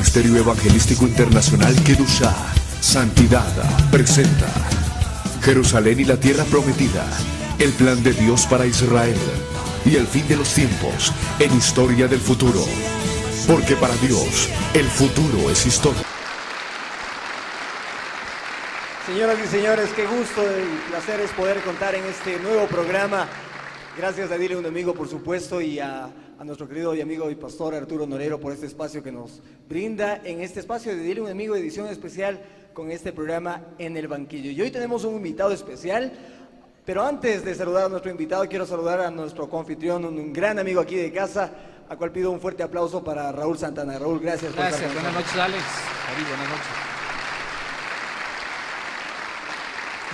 Ministerio Evangelístico Internacional Kedushá, Santidad, presenta Jerusalén y la Tierra Prometida, el plan de Dios para Israel y el fin de los tiempos en Historia del Futuro. Porque para Dios, el futuro es historia. Señoras y señores, qué gusto y placer es poder contar en este nuevo programa. Gracias a Dile un Amigo, por supuesto, y a nuestro querido y amigo y pastor Arturo Norero por este espacio que nos brinda en este espacio de Dile un Amigo, edición especial con este programa En el Banquillo. Y hoy tenemos un invitado especial, pero antes de saludar a nuestro invitado, quiero saludar a nuestro coanfitrión, un gran amigo aquí de casa, a cual pido un fuerte aplauso para Raúl Santana. Raúl, gracias por estar con nosotros. Buenas noches, Alex. David, buenas noches.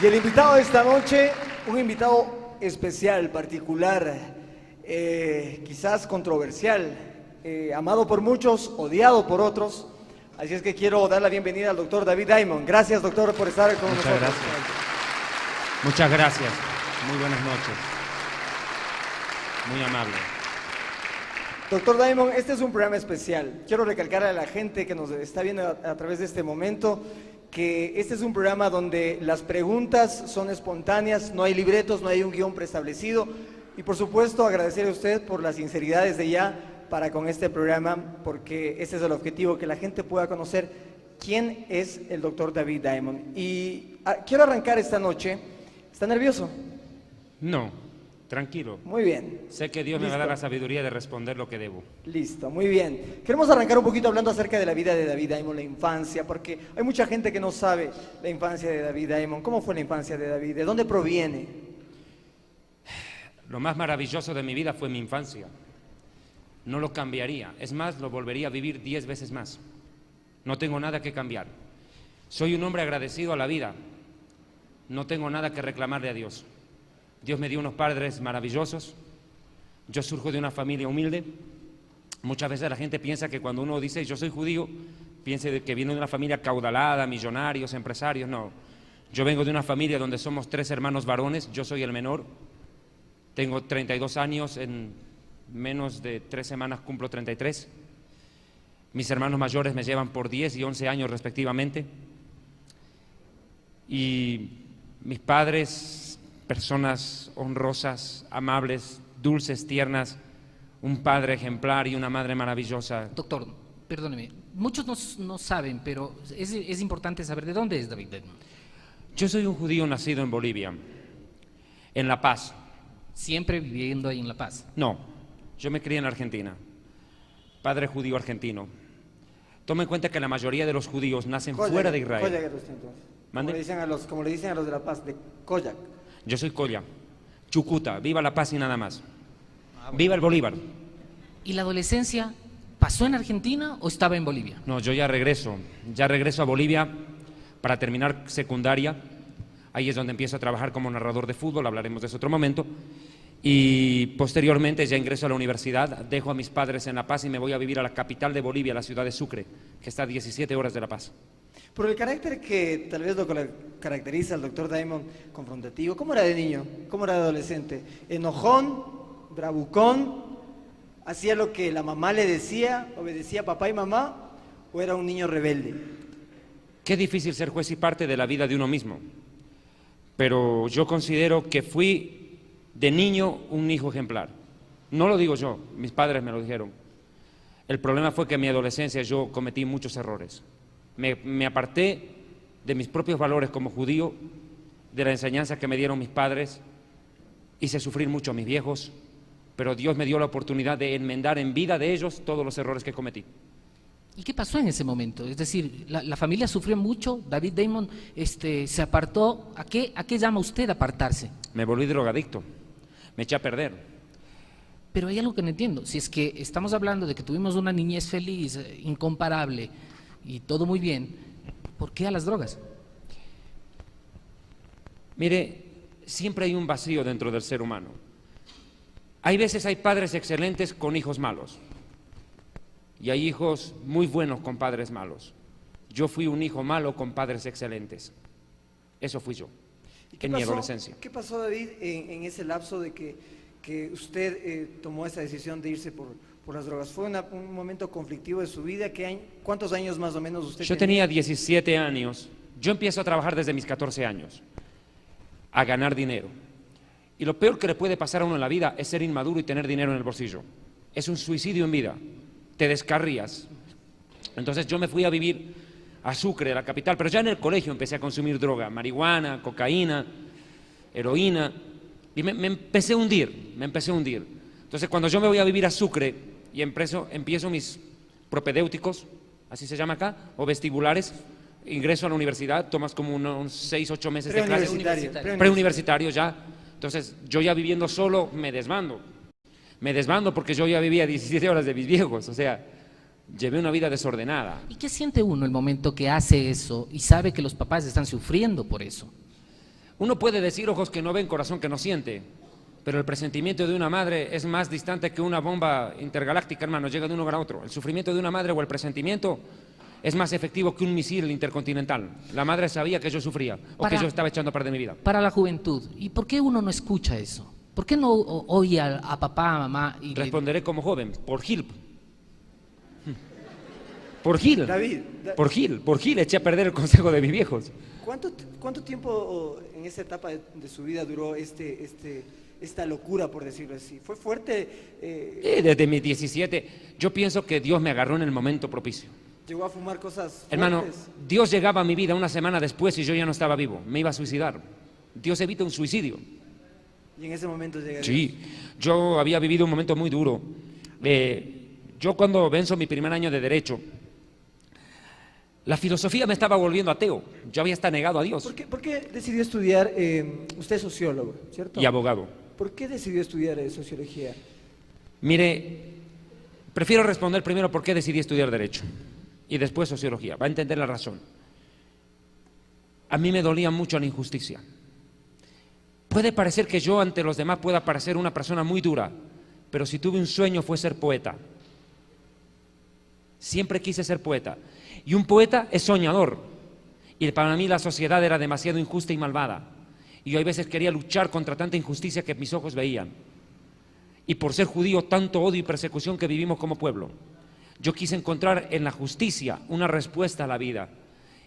Y el invitado de esta noche, un invitado especial, particular, quizás controversial, amado por muchos, odiado por otros. Así es que quiero dar la bienvenida al doctor David Diamond. Gracias, doctor, por estar con nosotros. Gracias. Muchas gracias. Muy buenas noches. Muy amable. Doctor Diamond, este es un programa especial. Quiero recalcar a la gente que nos está viendo a través de este momento que este es un programa donde las preguntas son espontáneas, no hay libretos, no hay un guión preestablecido. Y por supuesto agradecerle a usted por la sinceridad desde ya para con este programa, porque ese es el objetivo, que la gente pueda conocer quién es el doctor David Diamond. Y quiero arrancar esta noche. ¿Está nervioso? No, tranquilo. Muy bien. Sé que Dios me va a dar la sabiduría de responder lo que debo. Listo, muy bien. Queremos arrancar un poquito hablando acerca de la vida de David Diamond, la infancia, porque hay mucha gente que no sabe la infancia de David Diamond. ¿Cómo fue la infancia de David? ¿De dónde proviene? Lo más maravilloso de mi vida fue mi infancia. No lo cambiaría. Es más, lo volvería a vivir 10 veces más. No tengo nada que cambiar. Soy un hombre agradecido a la vida. No tengo nada que reclamarle a Dios. Dios me dio unos padres maravillosos. Yo surjo de una familia humilde. Muchas veces la gente piensa que cuando uno dice yo soy judío, piensa que viene de una familia caudalada, millonarios, empresarios. No, yo vengo de una familia donde somos 3 hermanos varones. Yo soy el menor. Tengo 32 años, en menos de 3 semanas cumplo 33. Mis hermanos mayores me llevan por 10 y 11 años respectivamente. Y mis padres, personas honrosas, amables, dulces, tiernas, un padre ejemplar y una madre maravillosa. Doctor, perdóneme, muchos no saben, pero es importante saber de dónde es David Diamond. Yo soy un judío nacido en Bolivia, en La Paz. ¿Siempre viviendo ahí en La Paz? No, yo me crié en Argentina, padre judío argentino. Toma en cuenta que la mayoría de los judíos nacen fuera de Israel. Koyak, como le dicen a los de La Paz, de Koyak. Yo soy Colla, Chucuta, viva La Paz y nada más. Viva el Bolívar. ¿Y la adolescencia pasó en Argentina o estaba en Bolivia? No, yo ya regreso a Bolivia para terminar secundaria. Ahí es donde empiezo a trabajar como narrador de fútbol, hablaremos de eso otro momento. Y posteriormente ya ingreso a la universidad, dejo a mis padres en La Paz y me voy a vivir a la capital de Bolivia, la ciudad de Sucre, que está a 17 horas de La Paz. Por el carácter que tal vez lo caracteriza al doctor Diamond, confrontativo, ¿cómo era de niño? ¿Cómo era de adolescente? ¿Enojón? ¿Bravucón? ¿Hacía lo que la mamá le decía? ¿Obedecía a papá y mamá? ¿O era un niño rebelde? Qué difícil ser juez y parte de la vida de uno mismo. Pero yo considero que fui de niño un hijo ejemplar. No lo digo yo, mis padres me lo dijeron. El problema fue que en mi adolescencia yo cometí muchos errores. Me aparté de mis propios valores como judío, de la enseñanza que me dieron mis padres. Hice sufrir mucho a mis viejos, pero Dios me dio la oportunidad de enmendar en vida de ellos todos los errores que cometí. ¿Y qué pasó en ese momento? Es decir, la familia sufrió mucho, David Diamond se apartó. ¿A qué llama usted apartarse? Me volví drogadicto, me eché a perder. Pero hay algo que no entiendo. Si es que estamos hablando de que tuvimos una niñez feliz, incomparable y todo muy bien, ¿por qué a las drogas? Mire, siempre hay un vacío dentro del ser humano. Hay veces hay padres excelentes con hijos malos. Y hay hijos muy buenos con padres malos. Yo fui un hijo malo con padres excelentes. Eso fui yo, en mi adolescencia. ¿Qué pasó, David, en ese lapso de que usted tomó esa decisión de irse por las drogas. ¿Fue un momento conflictivo de su vida? ¿Cuántos años más o menos usted Yo tenía 17 años. Yo empiezo a trabajar desde mis 14 años, a ganar dinero. Y lo peor que le puede pasar a uno en la vida es ser inmaduro y tener dinero en el bolsillo. Es un suicidio en vida. Te descarrías. Entonces yo me fui a vivir a Sucre, la capital, pero ya en el colegio empecé a consumir droga, marihuana, cocaína, heroína, y me empecé a hundir, Entonces cuando yo me voy a vivir a Sucre y empiezo mis propedéuticos, así se llama acá, o vestibulares, ingreso a la universidad, tomas como unos 6, 8 meses de clase, preuniversitario ya. Entonces yo ya viviendo solo me desbando porque yo ya vivía 17 horas de mis viejos, o sea, llevé una vida desordenada. ¿Y qué siente uno el momento que hace eso y sabe que los papás están sufriendo por eso? Uno puede decir ojos que no ven, corazón que no siente, pero el presentimiento de una madre es más distante que una bomba intergaláctica, hermano, llega de uno a otro. El sufrimiento de una madre o el presentimiento es más efectivo que un misil intercontinental. La madre sabía que yo sufría o que yo estaba echando a perder mi vida. Para la juventud, ¿y por qué uno no escucha eso? ¿Por qué no oye a papá, a mamá? Responderé como joven, por Gil. Por Gil. David, por Gil eché a perder el consejo de mis viejos. ¿Cuánto tiempo en esta etapa de su vida duró esta locura, por decirlo así? ¿Fue fuerte? Desde mis 17, yo pienso que Dios me agarró en el momento propicio. ¿Llegó a fumar cosas fuertes? Hermano, Dios llegaba a mi vida una semana después y yo ya no estaba vivo, me iba a suicidar. Dios evita un suicidio. Y en ese momento llega Dios. Sí, yo había vivido un momento muy duro. Yo cuando venzo mi primer año de Derecho, la filosofía me estaba volviendo ateo. Yo había estado negado a Dios. ¿Por qué decidió estudiar? Usted es sociólogo, ¿cierto? Y abogado. ¿Por qué decidió estudiar sociología? Mire, prefiero responder primero por qué decidí estudiar Derecho y después Sociología. Va a entender la razón. A mí me dolía mucho la injusticia. Puede parecer que yo ante los demás pueda parecer una persona muy dura, pero si tuve un sueño fue ser poeta. Siempre quise ser poeta. Y un poeta es soñador. Y para mí la sociedad era demasiado injusta y malvada. Y yo a veces quería luchar contra tanta injusticia que mis ojos veían. Y por ser judío, tanto odio y persecución que vivimos como pueblo. Yo quise encontrar en la justicia una respuesta a la vida.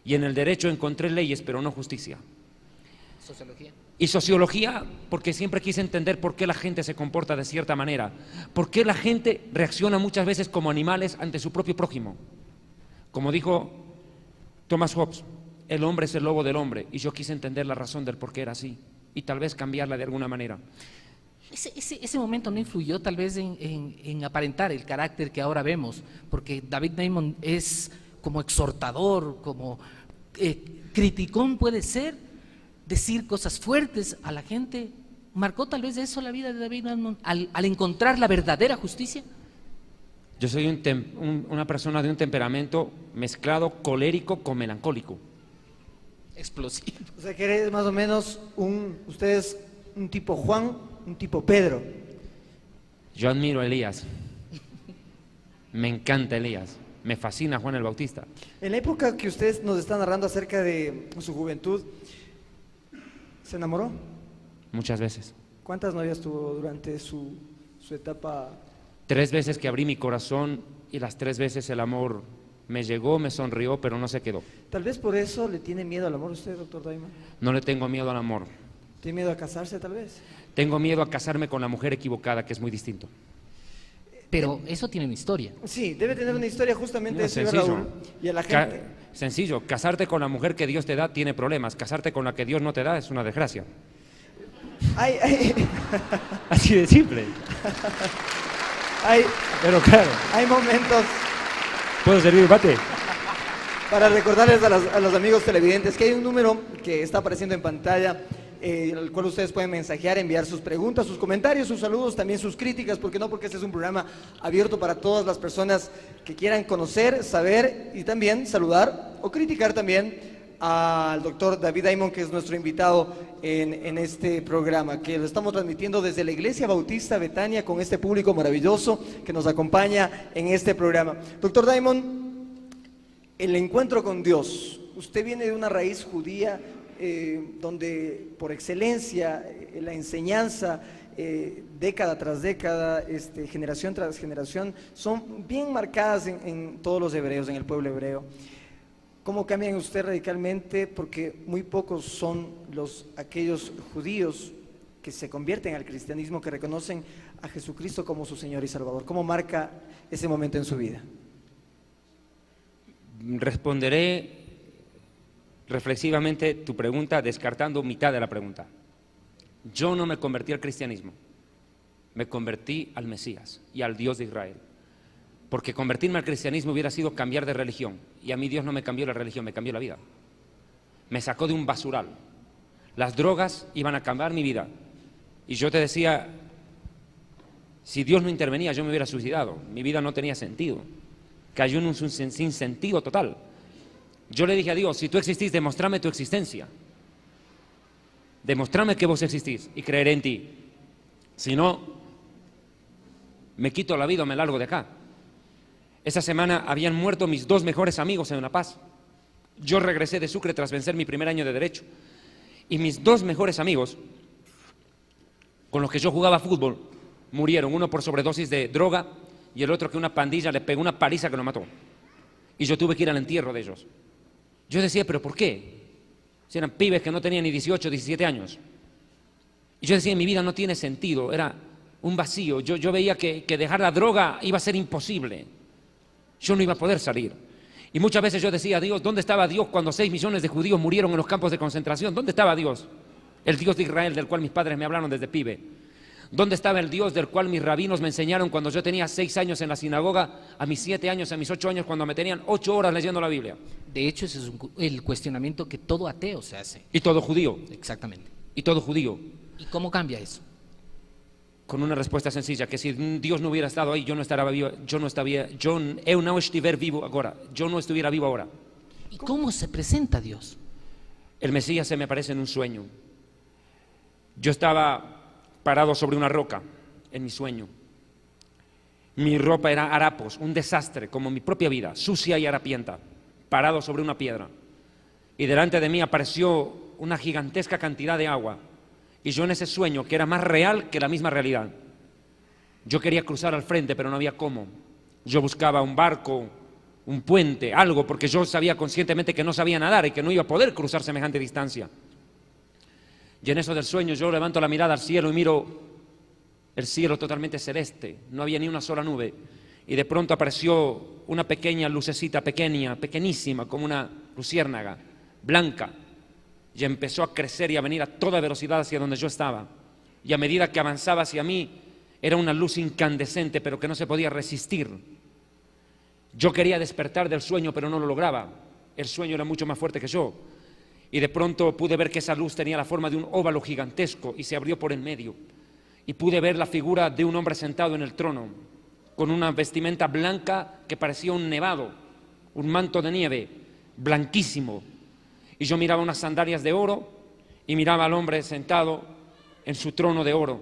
Y en el derecho encontré leyes, pero no justicia. Sociología. Y sociología, porque siempre quise entender por qué la gente se comporta de cierta manera. Por qué la gente reacciona muchas veces como animales ante su propio prójimo. Como dijo Thomas Hobbes, el hombre es el lobo del hombre. Y yo quise entender la razón del por qué era así. Y tal vez cambiarla de alguna manera. Ese momento no influyó tal vez en aparentar el carácter que ahora vemos, porque David Damon es como exhortador, como criticón puede ser, decir cosas fuertes a la gente. ¿Marcó tal vez eso la vida de David Damon al encontrar la verdadera justicia? Yo soy una persona de un temperamento mezclado colérico con melancólico. Explosivo. O sea que eres más o menos usted es un tipo Juan, un tipo Pedro. Yo admiro a Elías. Me encanta Elías. Me fascina Juan el Bautista. En la época que usted nos está narrando acerca de su juventud, ¿se enamoró? Muchas veces. ¿Cuántas novias tuvo durante su etapa? 3 veces que abrí mi corazón y las 3 veces el amor me llegó, me sonrió, pero no se quedó. Tal vez por eso le tiene miedo al amor usted, doctor Damon. No le tengo miedo al amor. ¿Tiene miedo a casarse tal vez? Tengo miedo a casarme con la mujer equivocada, que es muy distinto. Pero eso tiene una historia. Sí, debe tener una historia justamente No, señor sencillo. Raúl. Y a la gente. Sencillo, casarte con la mujer que Dios te da tiene problemas, casarte con la que Dios no te da es una desgracia. Así de simple. Pero claro. Hay momentos. ¿Puedo servir bate? Para recordarles a los amigos televidentes que hay un número que está apareciendo en pantalla, al cual ustedes pueden mensajear, enviar sus preguntas, sus comentarios, sus saludos, también sus críticas, porque no, porque este es un programa abierto para todas las personas que quieran conocer, saber y también saludar o criticar también al doctor David Damon, que es nuestro invitado en este programa, que lo estamos transmitiendo desde la Iglesia Bautista Betania con este público maravilloso que nos acompaña en este programa. Doctor Damon, el encuentro con Dios, usted viene de una raíz judía donde por excelencia la enseñanza década tras década, generación tras generación, son bien marcadas en todos los hebreos, en el pueblo hebreo. ¿Cómo cambian usted radicalmente? Porque muy pocos son aquellos judíos que se convierten al cristianismo, que reconocen a Jesucristo como su Señor y Salvador. ¿Cómo marca ese momento en su vida? Responderé reflexivamente tu pregunta descartando mitad de la pregunta. Yo no me convertí al cristianismo, me convertí al Mesías y al Dios de Israel. Porque convertirme al cristianismo hubiera sido cambiar de religión, y a mí Dios no me cambió la religión, me cambió la vida. Me sacó de un basural. Las drogas iban a cambiar mi vida. Y yo te decía, si Dios no intervenía, yo me hubiera suicidado. Mi vida no tenía sentido. Cayó en un sinsentido total. Yo le dije a Dios, si tú existís, demostrame tu existencia. Demostrame que vos existís y creeré en ti. Si no, me quito la vida o me largo de acá. Esa semana habían muerto mis 2 mejores amigos en La Paz. Yo regresé de Sucre tras vencer mi primer año de Derecho. Y mis 2 mejores amigos, con los que yo jugaba fútbol, murieron. Uno por sobredosis de droga y el otro que una pandilla le pegó una paliza que lo mató. Y yo tuve que ir al entierro de ellos. Yo decía, ¿pero por qué? Si eran pibes que no tenían ni 18, 17 años. Y yo decía, mi vida no tiene sentido, era un vacío. Yo veía que dejar la droga iba a ser imposible. Yo no iba a poder salir. Y muchas veces yo decía, Dios, ¿dónde estaba Dios cuando 6 millones de judíos murieron en los campos de concentración? ¿Dónde estaba Dios? El Dios de Israel, del cual mis padres me hablaron desde pibe. ¿Dónde estaba el Dios del cual mis rabinos me enseñaron cuando yo tenía 6 años en la sinagoga, a mis 7 años, a mis 8 años, cuando me tenían 8 horas leyendo la Biblia? De hecho, ese es el cuestionamiento que todo ateo se hace. Y todo judío. Exactamente. Y todo judío. ¿Y cómo cambia eso? Con una respuesta sencilla, que si Dios no hubiera estado ahí, yo no estaría vivo, yo no estuviera vivo ahora, yo no estuviera vivo ahora. ¿Y cómo se presenta Dios? El Mesías se me aparece en un sueño. Yo estaba parado sobre una roca en mi sueño. Mi ropa era harapos, un desastre, como mi propia vida, sucia y harapienta, parado sobre una piedra. Y delante de mí apareció una gigantesca cantidad de agua. Y yo en ese sueño, que era más real que la misma realidad, yo quería cruzar al frente, pero no había cómo. Yo buscaba un barco, un puente, algo, porque yo sabía conscientemente que no sabía nadar y que no iba a poder cruzar semejante distancia. Y en eso del sueño yo levanto la mirada al cielo y miro el cielo totalmente celeste, no había ni una sola nube. Y de pronto apareció una pequeña lucecita, pequeñísima, como una luciérnaga, blanca. Y empezó a crecer y a venir a toda velocidad hacia donde yo estaba. Y a medida que avanzaba hacia mí, era una luz incandescente, pero que no se podía resistir. Yo quería despertar del sueño, pero no lo lograba. El sueño era mucho más fuerte que yo. Y de pronto pude ver que esa luz tenía la forma de un óvalo gigantesco y se abrió por el medio. Y pude ver la figura de un hombre sentado en el trono, con una vestimenta blanca que parecía un nevado, un manto de nieve, blanquísimo. Y yo miraba unas sandalias de oro y miraba al hombre sentado en su trono de oro.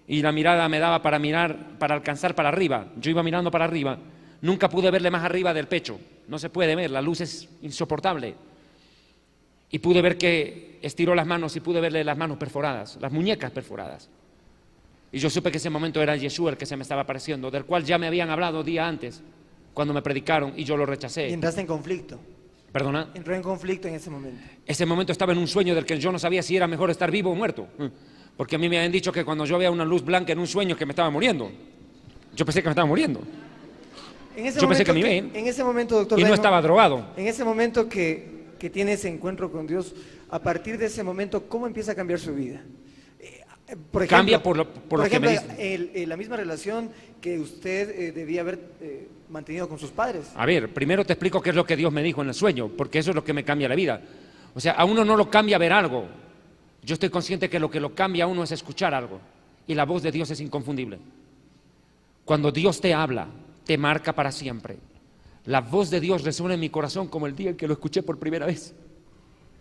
Y la mirada me daba para mirar, para alcanzar para arriba. Yo iba mirando para arriba. Nunca pude verle más arriba del pecho. No se puede ver, la luz es insoportable. Y pude ver que estiró las manos y pude verle las manos perforadas, las muñecas perforadas. Y yo supe que ese momento era Yeshua el que se me estaba apareciendo, del cual ya me habían hablado día antes, cuando me predicaron, y yo lo rechacé. Y entraste en conflicto. ¿Perdona? Entró en conflicto en ese momento. Ese momento estaba en un sueño del que yo no sabía si era mejor estar vivo o muerto. Porque a mí me habían dicho que cuando yo veía una luz blanca en un sueño que me estaba muriendo. Yo pensé que me estaba muriendo. Yo pensé que me iba a ir. En ese momento, doctor Y no Diamond, estaba drogado. en ese momento que tiene ese encuentro con Dios, a partir de ese momento, ¿cómo empieza a cambiar su vida? Por ejemplo, Cambia por lo que me dice. La misma relación que usted debía haber mantenido con sus padres. A ver, primero te explico qué es lo que Dios me dijo en el sueño, porque eso es lo que me cambia la vida. O sea, a uno no lo cambia ver algo. Yo estoy consciente que lo cambia a uno es escuchar algo. Y la voz de Dios es inconfundible. Cuando Dios te habla, te marca para siempre. La voz de Dios resuena en mi corazón como el día en que lo escuché por primera vez.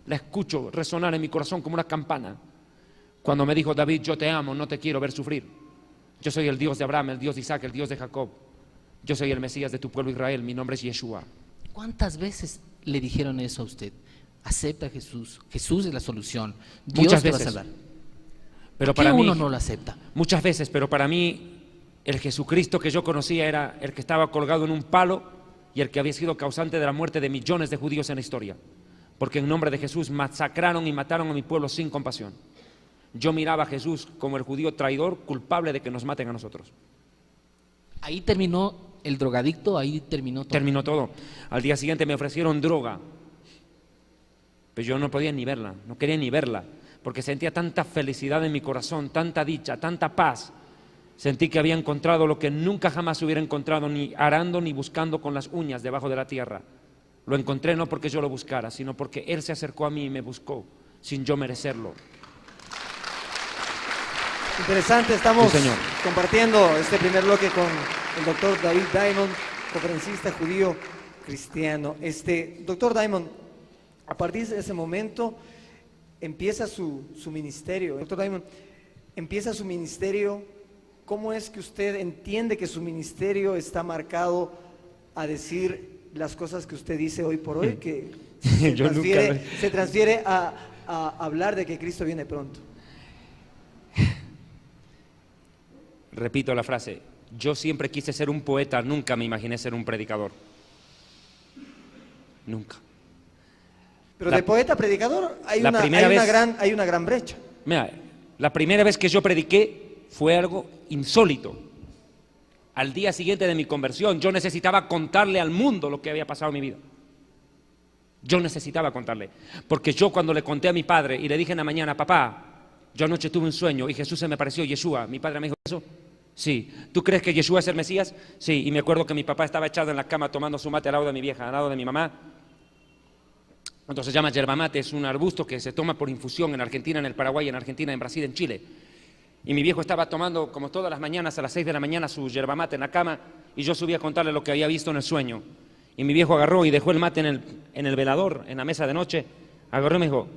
La escucho resonar en mi corazón como una campana. Cuando me dijo, David, yo te amo, no te quiero ver sufrir. Yo soy el Dios de Abraham, el Dios de Isaac, el Dios de Jacob. Yo soy el Mesías de tu pueblo Israel, mi nombre es Yeshua. ¿Cuántas veces le dijeron eso a usted? Acepta a Jesús, Jesús es la solución, Dios Muchas te va a veces. salvar. Pero ¿Por qué para mí, uno no lo acepta? muchas veces, pero para mí el Jesucristo que yo conocía era el que estaba colgado en un palo y el que había sido causante de la muerte de millones de judíos en la historia, porque en nombre de Jesús masacraron y mataron a mi pueblo sin compasión. Yo miraba a Jesús como el judío traidor culpable de que nos maten a nosotros. Ahí terminó el drogadicto, ahí terminó todo. Terminó todo. Al día siguiente me ofrecieron droga, pero yo no podía ni verla, no quería ni verla, porque sentía tanta felicidad en mi corazón, tanta dicha, tanta paz. Sentí que había encontrado lo que nunca jamás hubiera encontrado, ni arando ni buscando con las uñas debajo de la tierra. Lo encontré no porque yo lo buscara, sino porque Él se acercó a mí y me buscó, sin yo merecerlo. Interesante, estamos Sí, señor. compartiendo este primer bloque con el doctor David Diamond, conferencista judío cristiano. Doctor Diamond, a partir de ese momento empieza su ministerio. Doctor Diamond, empieza su ministerio. ¿Cómo es que usted entiende que su ministerio está marcado a decir las cosas que usted dice hoy por hoy? Que se transfiere a hablar de que Cristo viene pronto. Repito la frase, yo siempre quise ser un poeta, nunca me imaginé ser un predicador. Nunca. Pero de poeta a predicador hay una gran brecha. Mira, la primera vez que yo prediqué fue algo insólito. Al día siguiente de mi conversión, yo necesitaba contarle al mundo lo que había pasado en mi vida. Yo necesitaba contarle. Porque yo cuando le conté a mi padre y le dije en la mañana, papá, yo anoche tuve un sueño y Jesús se me pareció, Yeshua. Mi padre me dijo, ¿eso? Sí. ¿Tú crees que Yeshua es el Mesías? Sí. Y me acuerdo que mi papá estaba echado en la cama tomando su mate al lado de mi vieja, al lado de mi mamá. Entonces se llama yerba mate, es un arbusto que se toma por infusión en Argentina, en el Paraguay, en Argentina, en Brasil, en Chile. Y mi viejo estaba tomando, como todas las mañanas, a las 6 de la mañana, su yerba mate en la cama, y yo subí a contarle lo que había visto en el sueño. Y mi viejo agarró y dejó el mate en el velador, en la mesa de noche, agarró y me dijo,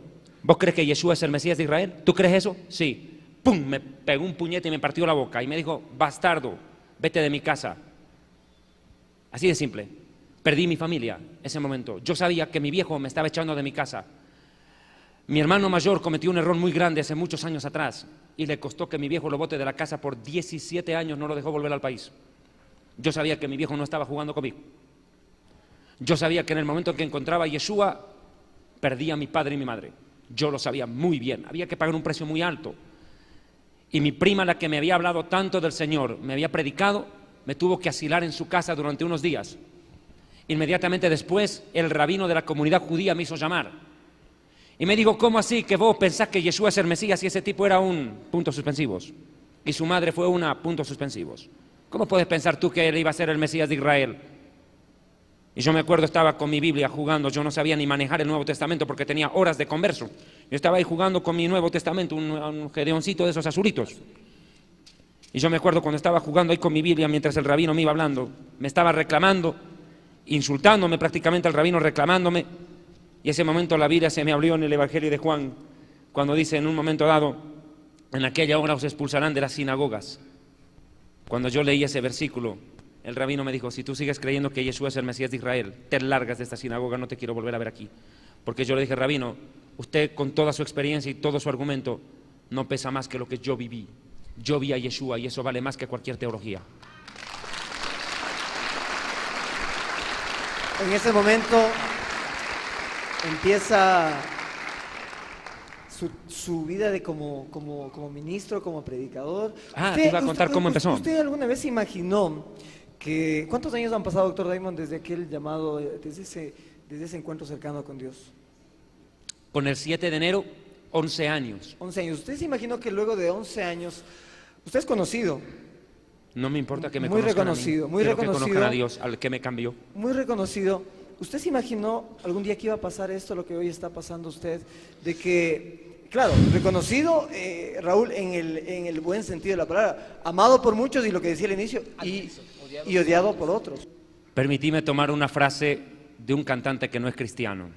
¿vos crees que Yeshua es el Mesías de Israel? ¿Tú crees eso? Sí. ¡Pum! Me pegó un puñete y me partió la boca y me dijo, bastardo, vete de mi casa. Así de simple. Perdí mi familia ese momento. Yo sabía que mi viejo me estaba echando de mi casa. Mi hermano mayor cometió un error muy grande hace muchos años atrás y le costó que mi viejo lo bote de la casa por 17 años, no lo dejó volver al país. Yo sabía que mi viejo no estaba jugando conmigo. Yo sabía que en el momento en que encontraba a Yeshua, perdía a mi padre y mi madre. Yo lo sabía muy bien. Había que pagar un precio muy alto. Y mi prima, la que me había hablado tanto del Señor, me había predicado, me tuvo que asilar en su casa durante unos días. Inmediatamente después, el rabino de la comunidad judía me hizo llamar. Y me dijo, ¿cómo así que vos pensás que Yeshua es el Mesías y ese tipo era un puntos suspensivos? Y su madre fue una puntos suspensivos. ¿Cómo puedes pensar tú que él iba a ser el Mesías de Israel? Y yo me acuerdo, estaba con mi Biblia jugando, yo no sabía ni manejar el Nuevo Testamento porque tenía horas de converso. Yo estaba ahí jugando con mi Nuevo Testamento, un gedeoncito de esos azulitos. Y yo me acuerdo cuando estaba jugando ahí con mi Biblia mientras el rabino me iba hablando, me estaba reclamando, insultándome prácticamente, el rabino reclamándome. Y ese momento la Biblia se me abrió en el Evangelio de Juan, cuando dice en un momento dado, en aquella hora os expulsarán de las sinagogas. Cuando yo leí ese versículo, el rabino me dijo, si tú sigues creyendo que Yeshua es el Mesías de Israel, te largas de esta sinagoga, no te quiero volver a ver aquí. Porque yo le dije, rabino, usted con toda su experiencia y todo su argumento, no pesa más que lo que yo viví. Yo vi a Yeshua y eso vale más que cualquier teología. En ese momento empieza su vida de como ministro, como predicador. Te iba a contar cómo empezó. ¿Usted alguna vez se imaginó que... ¿Cuántos años han pasado, doctor Diamond, desde aquel llamado, desde ese encuentro cercano con Dios? Con el 7 de enero, 11 años. 11 años. ¿Usted se imaginó que luego de 11 años, usted es conocido? No me importa que me muy conozcan reconocido, a mí. muy Quiero reconocido, que conozcan a Dios, al que me cambió. Muy reconocido. ¿Usted se imaginó algún día que iba a pasar esto, lo que hoy está pasando usted? De que, claro, reconocido, Raúl, en el buen sentido de la palabra, amado por muchos y lo que decía al inicio, y odiado por otros. Permitíme tomar una frase de un cantante que no es cristiano.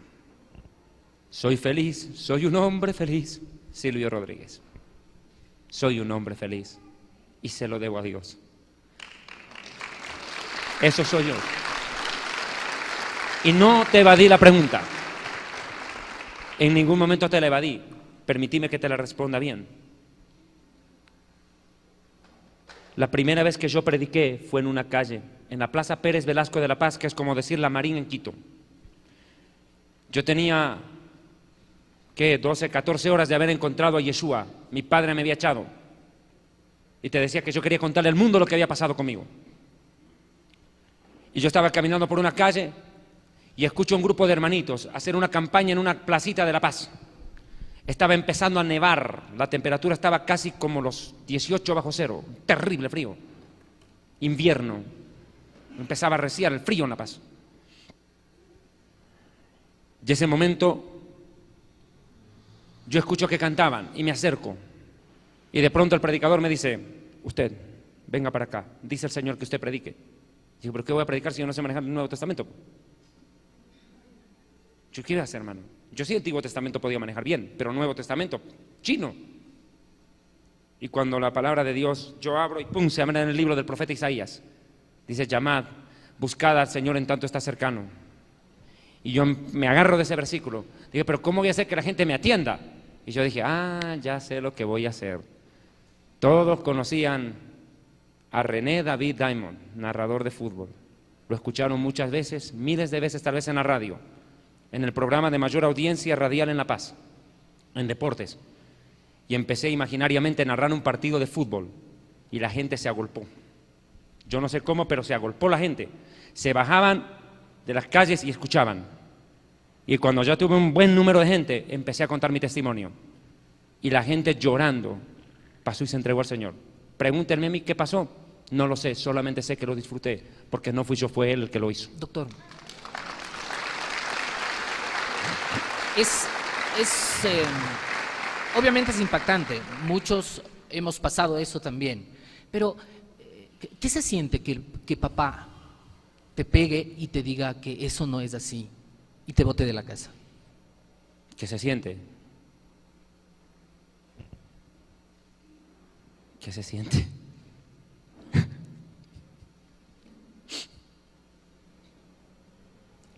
Soy feliz, soy un hombre feliz, Silvio Rodríguez. Soy un hombre feliz y se lo debo a Dios. Eso soy yo. Y no te evadí la pregunta. En ningún momento te la evadí. Permitime que te la responda bien. La primera vez que yo prediqué fue en una calle, en la Plaza Pérez Velasco de La Paz, que es como decir La Marín en Quito. Yo tenía, ¿qué? 12, 14 horas de haber encontrado a Yeshua. Mi padre me había echado. Y te decía que yo quería contarle al mundo lo que había pasado conmigo. Y yo estaba caminando por una calle y escucho a un grupo de hermanitos hacer una campaña en una placita de La Paz. Estaba empezando a nevar, la temperatura estaba casi como los 18 bajo cero, terrible frío, invierno, empezaba a arreciar el frío en La Paz. Y ese momento yo escucho que cantaban y me acerco y de pronto el predicador me dice: usted, venga para acá, dice el Señor que usted predique. Digo, ¿pero qué voy a predicar si yo no sé manejar el Nuevo Testamento? Yo quiero hacer, hermano. Yo sí el Antiguo Testamento podía manejar bien, pero Nuevo Testamento, chino. Y cuando la palabra de Dios, yo abro y pum, se abre en el libro del profeta Isaías. Dice: llamad, buscad al Señor en tanto está cercano. Y yo me agarro de ese versículo. Dije, pero ¿cómo voy a hacer que la gente me atienda? Y yo dije, ya sé lo que voy a hacer. Todos conocían a René David Diamond, narrador de fútbol. Lo escucharon muchas veces, miles de veces tal vez en la radio, en el programa de mayor audiencia radial en La Paz, en deportes. Y empecé imaginariamente a narrar un partido de fútbol y la gente se agolpó. Yo no sé cómo, pero se agolpó la gente. Se bajaban de las calles y escuchaban. Y cuando ya tuve un buen número de gente, empecé a contar mi testimonio. Y la gente llorando pasó y se entregó al Señor. Pregúntenme a mí qué pasó. No lo sé, solamente sé que lo disfruté, porque no fui yo, fue Él el que lo hizo. Doctor, obviamente es impactante, muchos hemos pasado eso también, pero ¿qué se siente que papá te pegue y te diga que eso no es así y te bote de la casa? ¿Qué se siente? ¿Qué se siente?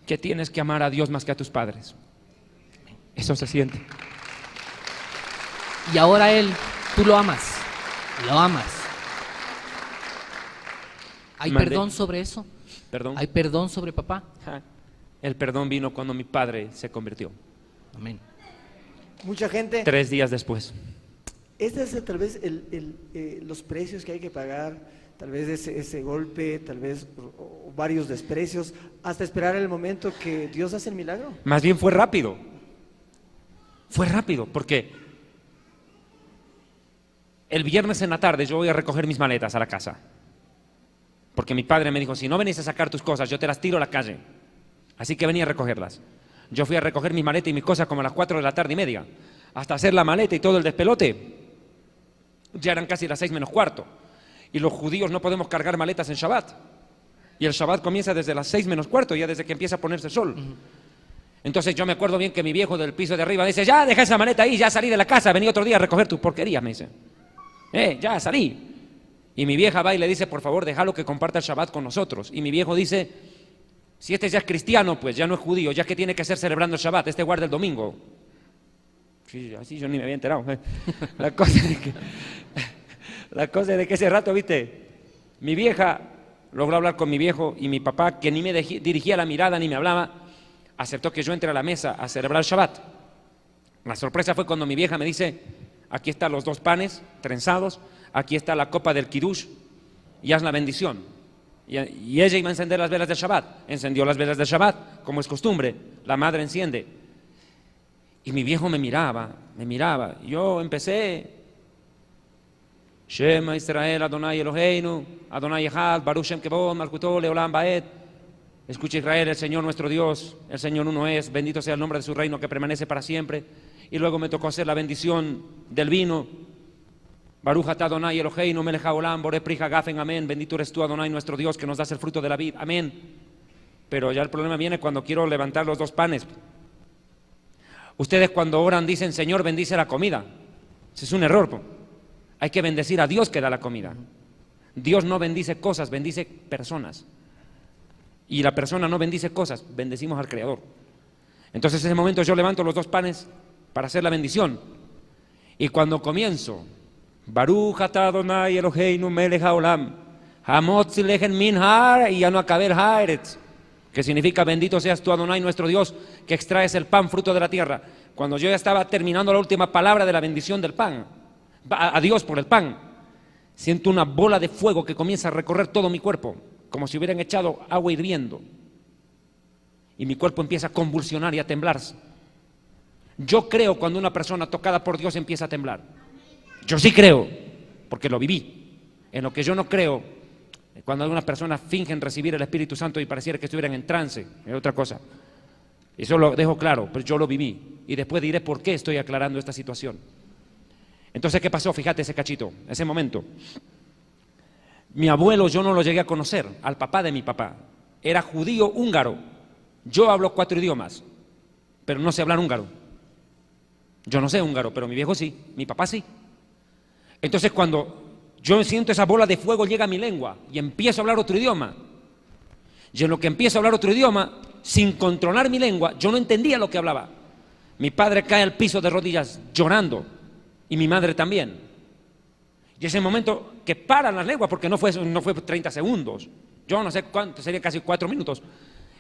Que tienes que amar a Dios más que a tus padres. Eso se siente. Y ahora él, tú lo amas, lo amas. ¿Hay perdón sobre eso? ¿Perdón? ¿Hay perdón sobre papá? El perdón vino cuando mi padre se convirtió. Amén. Mucha gente. 3 días después. Este es tal vez los precios que hay que pagar, tal vez ese golpe, tal vez o varios desprecios, hasta esperar el momento que Dios hace el milagro. Más bien fue rápido. Fue rápido, porque el viernes en la tarde yo voy a recoger mis maletas a la casa. Porque mi padre me dijo, si no venís a sacar tus cosas, yo te las tiro a la calle. Así que venía a recogerlas. Yo fui a recoger mis maletas y mis cosas como a las 4 de la tarde y media. Hasta hacer la maleta y todo el despelote, ya eran casi las 6 menos cuarto. Y los judíos no podemos cargar maletas en Shabbat. Y el Shabbat comienza desde las 6 menos cuarto, ya desde que empieza a ponerse el sol. Entonces yo me acuerdo bien que mi viejo del piso de arriba me dice, ya deja esa maleta ahí, ya salí de la casa, vení otro día a recoger tus porquerías, me dice. Ya salí. Y mi vieja va y le dice, por favor, déjalo que comparta el Shabbat con nosotros. Y mi viejo dice, si este ya es cristiano, pues ya no es judío, ya que tiene que ser celebrando el Shabbat, este guarda el domingo. Sí, así yo ni me había enterado. La cosa es de que ese rato, viste, mi vieja logró hablar con mi viejo y mi papá, que ni me dirigía la mirada ni me hablaba, aceptó que yo entre a la mesa a celebrar el Shabbat. La sorpresa fue cuando mi vieja me dice, aquí están los 2 panes trenzados, aquí está la copa del Kiddush y haz la bendición. Y ella iba a encender las velas del Shabbat. Encendió las velas del Shabbat, como es costumbre, la madre enciende. Y mi viejo me miraba. Yo empecé, Shema Israel, Adonai Eloheinu, Adonai Echad, Baruch Shem Kevod, Malkuto, Leolam Baed. Escucha Israel, el Señor nuestro Dios, el Señor uno es, bendito sea el nombre de su reino que permanece para siempre. Y luego me tocó hacer la bendición del vino. Baruch atah Adonai Eloheinu, Melech haolam, Borei pri hagafen, amén. Bendito eres tú, Adonai, nuestro Dios, que nos das el fruto de la vid, amén. Pero ya el problema viene cuando quiero levantar los 2 panes. Ustedes cuando oran dicen, Señor, bendice la comida. Ese es un error. Hay que bendecir a Dios que da la comida. Dios no bendice cosas, bendice personas. Y la persona no bendice cosas, bendecimos al Creador. Entonces en ese momento yo levanto los 2 panes para hacer la bendición. Y cuando comienzo, Baruch atah Adonai Eloheinu melech haolam, hamotzi lechem min har y ya no acabé el haaretz, que significa bendito seas tú Adonai nuestro Dios, que extraes el pan fruto de la tierra. Cuando yo ya estaba terminando la última palabra de la bendición del pan, a Dios por el pan, siento una bola de fuego que comienza a recorrer todo mi cuerpo, como si hubieran echado agua hirviendo, y mi cuerpo empieza a convulsionar y a temblar. Yo creo cuando una persona tocada por Dios empieza a temblar. Yo sí creo, porque lo viví. En lo que yo no creo, cuando algunas personas fingen recibir el Espíritu Santo y pareciera que estuvieran en trance, es otra cosa. Eso lo dejo claro, pero yo lo viví. Y después diré por qué estoy aclarando esta situación. Entonces, ¿qué pasó? Fíjate ese cachito, ese momento. Mi abuelo yo no lo llegué a conocer, al papá de mi papá. Era judío húngaro. Yo hablo 4 idiomas, pero no sé hablar húngaro. Yo no sé húngaro, pero mi viejo sí, mi papá sí. Entonces cuando yo siento esa bola de fuego llega a mi lengua y empiezo a hablar otro idioma. Y en lo que empiezo a hablar otro idioma, sin controlar mi lengua, yo no entendía lo que hablaba. Mi padre cae al piso de rodillas llorando y mi madre también. Y ese momento que paran las lenguas, porque no fue 30 segundos, yo no sé cuánto, sería casi 4 minutos.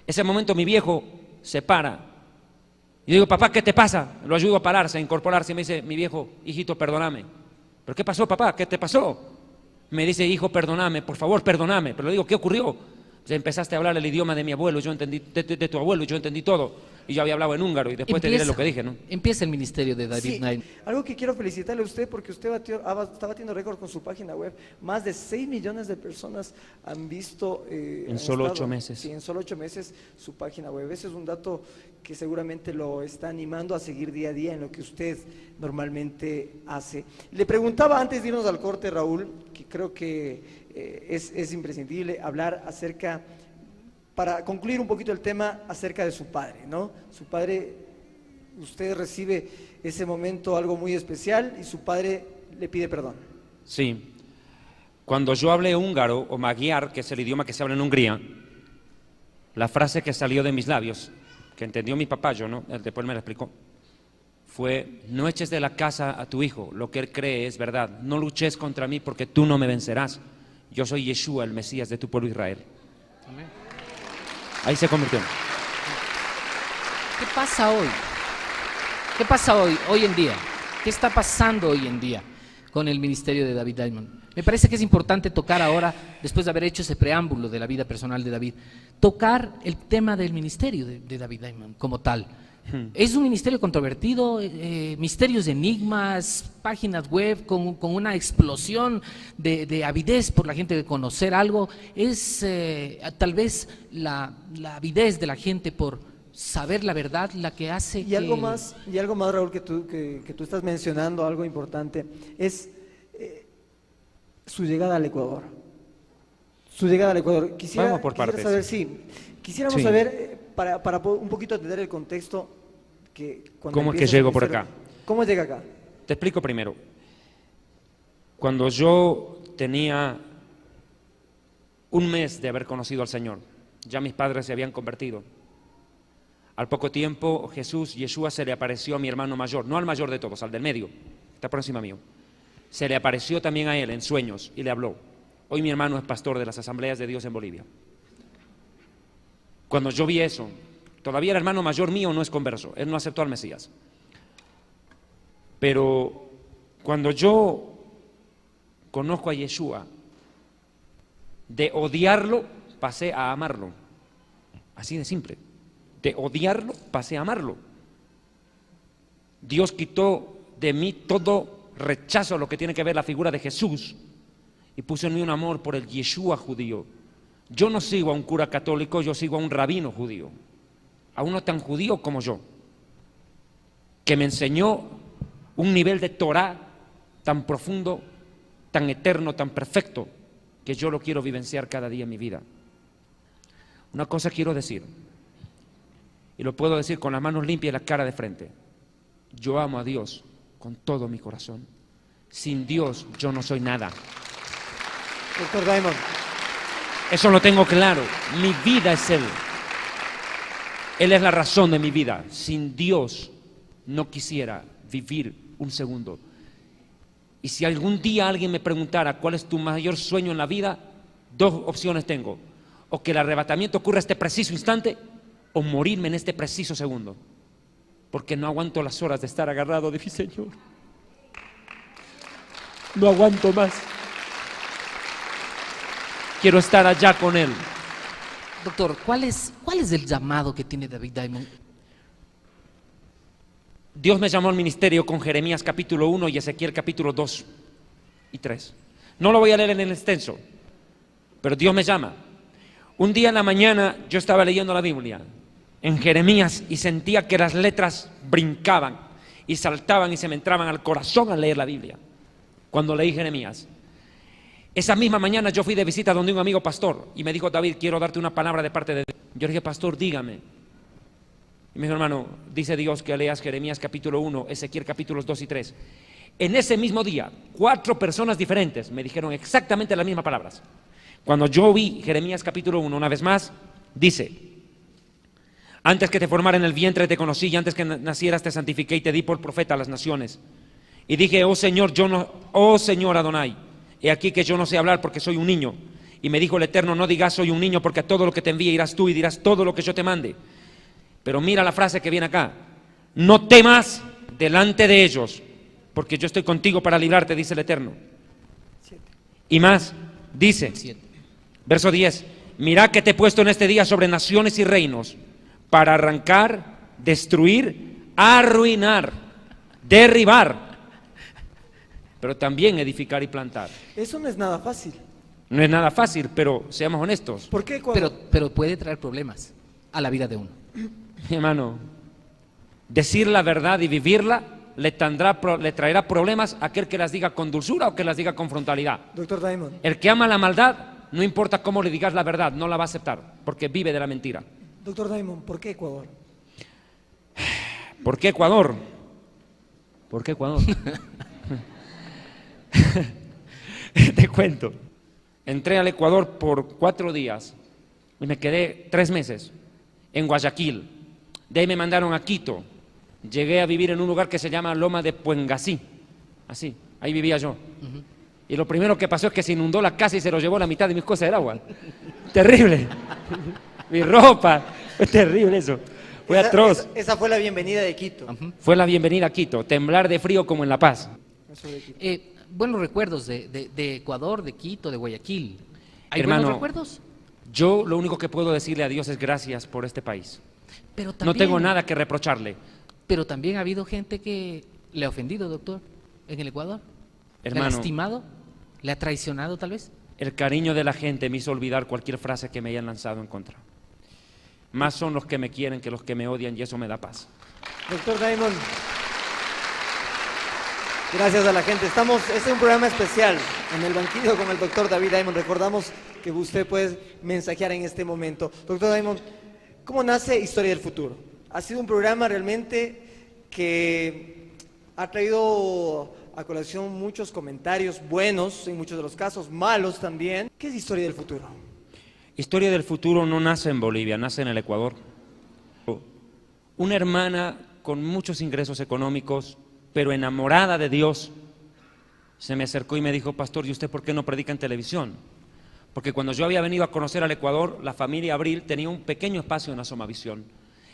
Ese momento mi viejo se para. Y digo, papá, ¿qué te pasa? Lo ayudo a pararse, a incorporarse y me dice, mi viejo, hijito, perdóname. ¿Pero qué pasó, papá? ¿Qué te pasó? Me dice, hijo, perdóname, por favor, perdóname. Pero le digo, ¿qué ocurrió? Pues empezaste a hablar el idioma de mi abuelo, yo entendí, de tu abuelo, yo entendí todo. Y yo había hablado en húngaro y después te diré lo que dije, ¿no? Empieza el ministerio de David Naim. Algo que quiero felicitarle a usted porque usted está batiendo récord con su página web. Más de 6 millones de personas han visto en solo 8 meses. Sí, en solo 8 meses su página web. Ese es un dato que seguramente lo está animando a seguir día a día en lo que usted normalmente hace. Le preguntaba antes de irnos al corte, Raúl, que creo que es imprescindible hablar acerca, para concluir un poquito el tema, acerca de su padre, ¿no? Su padre, usted recibe ese momento algo muy especial y su padre le pide perdón. Sí. Cuando yo hablé húngaro o magyar, que es el idioma que se habla en Hungría, la frase que salió de mis labios, que entendió mi papá, yo no, él después me la explicó, fue: no eches de la casa a tu hijo, lo que él cree es verdad, no luches contra mí porque tú no me vencerás, yo soy Yeshua, el Mesías de tu pueblo Israel. Amén. Ahí se convirtió. ¿Qué pasa hoy? ¿Qué pasa hoy en día? ¿Qué está pasando hoy en día con el ministerio de David Diamond? Me parece que es importante tocar ahora, después de haber hecho ese preámbulo de la vida personal de David, tocar el tema del ministerio de David Diamond como tal. Es un ministerio controvertido, misterios, enigmas, páginas web con una explosión de avidez por la gente de conocer algo. Es tal vez la avidez de la gente por saber la verdad la que hace y algo más, Raúl, que tú estás mencionando, algo importante, es su llegada al Ecuador. Vamos por partes. Quisiéramos saber, para un poquito entender el contexto, ¿cómo es que llego por acá? ¿Cómo llega acá? Te explico primero. Cuando yo tenía 1 mes de haber conocido al Señor, ya mis padres se habían convertido. Al poco tiempo Jesús, Yeshua, se le apareció a mi hermano mayor, no al mayor de todos, al del medio, está por encima mío. Se le apareció también a él en sueños y le habló. Hoy mi hermano es pastor de las Asambleas de Dios en Bolivia. Cuando yo vi eso, todavía el hermano mayor mío no es converso, él no aceptó al Mesías. Pero cuando yo conozco a Yeshua, de odiarlo pasé a amarlo. Así de simple. De odiarlo pasé a amarlo. Dios quitó de mí todo rechazo a lo que tiene que ver la figura de Jesús y puso en mí un amor por el Yeshua judío. Yo no sigo a un cura católico, yo sigo a un rabino judío, a uno tan judío como yo, que me enseñó un nivel de Torah tan profundo, tan eterno, tan perfecto, que yo lo quiero vivenciar cada día en mi vida. Una cosa quiero decir, y lo puedo decir con las manos limpias y la cara de frente: yo amo a Dios con todo mi corazón. Sin Dios yo no soy nada. Doctor Diamond, eso lo tengo claro. Mi vida es Él. Él es la razón de mi vida. Sin Dios no quisiera vivir un segundo. Y si algún día alguien me preguntara cuál es tu mayor sueño en la vida, dos opciones tengo: o que el arrebatamiento ocurra este preciso instante, o morirme en este preciso segundo, porque no aguanto las horas de estar agarrado de mi Señor. No aguanto más. Quiero estar allá con Él. Doctor, ¿cuál es el llamado que tiene David Diamond? Dios me llamó al ministerio con Jeremías capítulo 1 y Ezequiel capítulo 2 y 3. No lo voy a leer en el extenso, pero Dios me llama. Un día en la mañana yo estaba leyendo la Biblia en Jeremías y sentía que las letras brincaban y saltaban y se me entraban al corazón al leer la Biblia. Cuando leí Jeremías, esa misma mañana yo fui de visita donde un amigo pastor y me dijo: David, quiero darte una palabra de parte de Dios. Yo le dije: pastor, dígame. Y me dijo: hermano, dice Dios que leas Jeremías capítulo 1, Ezequiel capítulos 2 y 3. En ese mismo día, 4 personas diferentes me dijeron exactamente las mismas palabras. Cuando yo vi Jeremías capítulo 1 una vez más, dice: antes que te formara en el vientre te conocí, y antes que nacieras te santifiqué y te di por profeta a las naciones. Y dije: oh Señor Adonai, he aquí que yo no sé hablar porque soy un niño. Y me dijo el Eterno: no digas soy un niño, porque a todo lo que te envíe irás tú y dirás todo lo que yo te mande. Pero mira la frase que viene acá: no temas delante de ellos, porque yo estoy contigo para librarte, dice el Eterno. Y más, dice, verso 10: mira que te he puesto en este día sobre naciones y reinos, para arrancar, destruir, arruinar, derribar, pero también edificar y plantar. Eso no es nada fácil. No es nada fácil, pero seamos honestos. ¿Por qué? Cuando... Pero puede traer problemas a la vida de uno. Mi hermano, decir la verdad y vivirla le traerá problemas a aquel que las diga con dulzura o que las diga con frontalidad. Doctor Diamond. El que ama la maldad, no importa cómo le digas la verdad, no la va a aceptar, porque vive de la mentira. Doctor Diamond, ¿por qué Ecuador? ¿Por qué Ecuador? ¿Por qué Ecuador? Te cuento. Entré al Ecuador por 4 días y me quedé 3 meses en Guayaquil. De ahí me mandaron a Quito. Llegué a vivir en un lugar que se llama Loma de Puengasí. Así, ahí vivía yo. Y lo primero que pasó es que se inundó la casa y se lo llevó la mitad de mis cosas del agua. Terrible. Mi ropa. Fue terrible eso. Fue atroz. Esa fue la bienvenida de Quito. Fue la bienvenida a Quito. Temblar de frío como en La Paz. Buenos recuerdos de Ecuador, de Quito, de Guayaquil. ¿Hay Hermano, buenos recuerdos? Yo lo único que puedo decirle a Dios es gracias por este país. Pero No también, tengo nada que reprocharle. Pero también ha habido gente que le ha ofendido, doctor, en el Ecuador. Hermano, ¿Le ha lastimado? ¿Le ha traicionado tal vez? el cariño de la gente me hizo olvidar cualquier frase que me hayan lanzado en contra. Más son los que me quieren que los que me odian, y eso me da paz. Doctor Diamond, gracias a la gente. Este es un programa especial en el banquillo con el doctor David Diamond. Recordamos que usted puede mensajear en este momento. Doctor Diamond, ¿cómo nace Historia del Futuro? Ha sido un programa realmente que ha traído a colación muchos comentarios buenos, en muchos de los casos malos también. ¿Qué es Historia del Futuro? Historia del Futuro no nace en Bolivia, nace en el Ecuador. Una hermana con muchos ingresos económicos, pero enamorada de Dios, se me acercó y me dijo: pastor, ¿y usted por qué no predica en televisión? Porque cuando yo había venido a conocer al Ecuador, la familia Abril tenía un pequeño espacio en Asomavisión.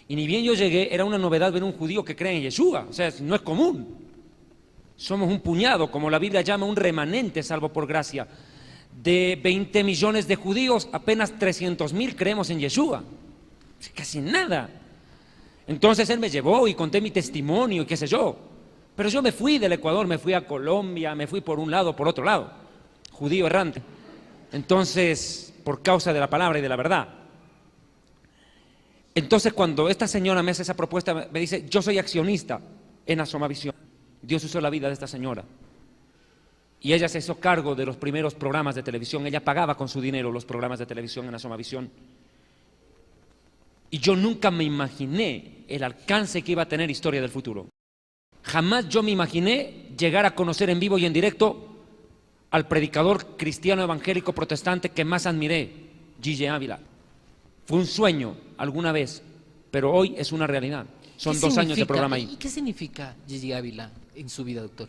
Y ni bien yo llegué, era una novedad ver un judío que cree en Yeshua. O sea, no es común. Somos un puñado, como la Biblia llama, un remanente salvo por gracia. De 20 millones de judíos, apenas 300,000 creemos en Yeshua. Casi nada. Entonces él me llevó y conté mi testimonio y qué sé yo. Pero yo me fui del Ecuador, me fui a Colombia, me fui por un lado, por otro lado. Judío errante. Entonces, por causa de la palabra y de la verdad. Entonces, cuando esta señora me hace esa propuesta, me dice: yo soy accionista en Asomavisión. Dios usó la vida de esta señora. Y ella se hizo cargo de los primeros programas de televisión. Ella pagaba con su dinero los programas de televisión en Asomavisión. Y yo nunca me imaginé el alcance que iba a tener Historia del Futuro. Jamás yo me imaginé llegar a conocer en vivo y en directo al predicador cristiano evangélico protestante que más admiré, Gigi Ávila. Fue un sueño alguna vez, pero hoy es una realidad. Son 2 años de programa ahí. ¿Y qué significa Gigi Ávila en su vida, doctor?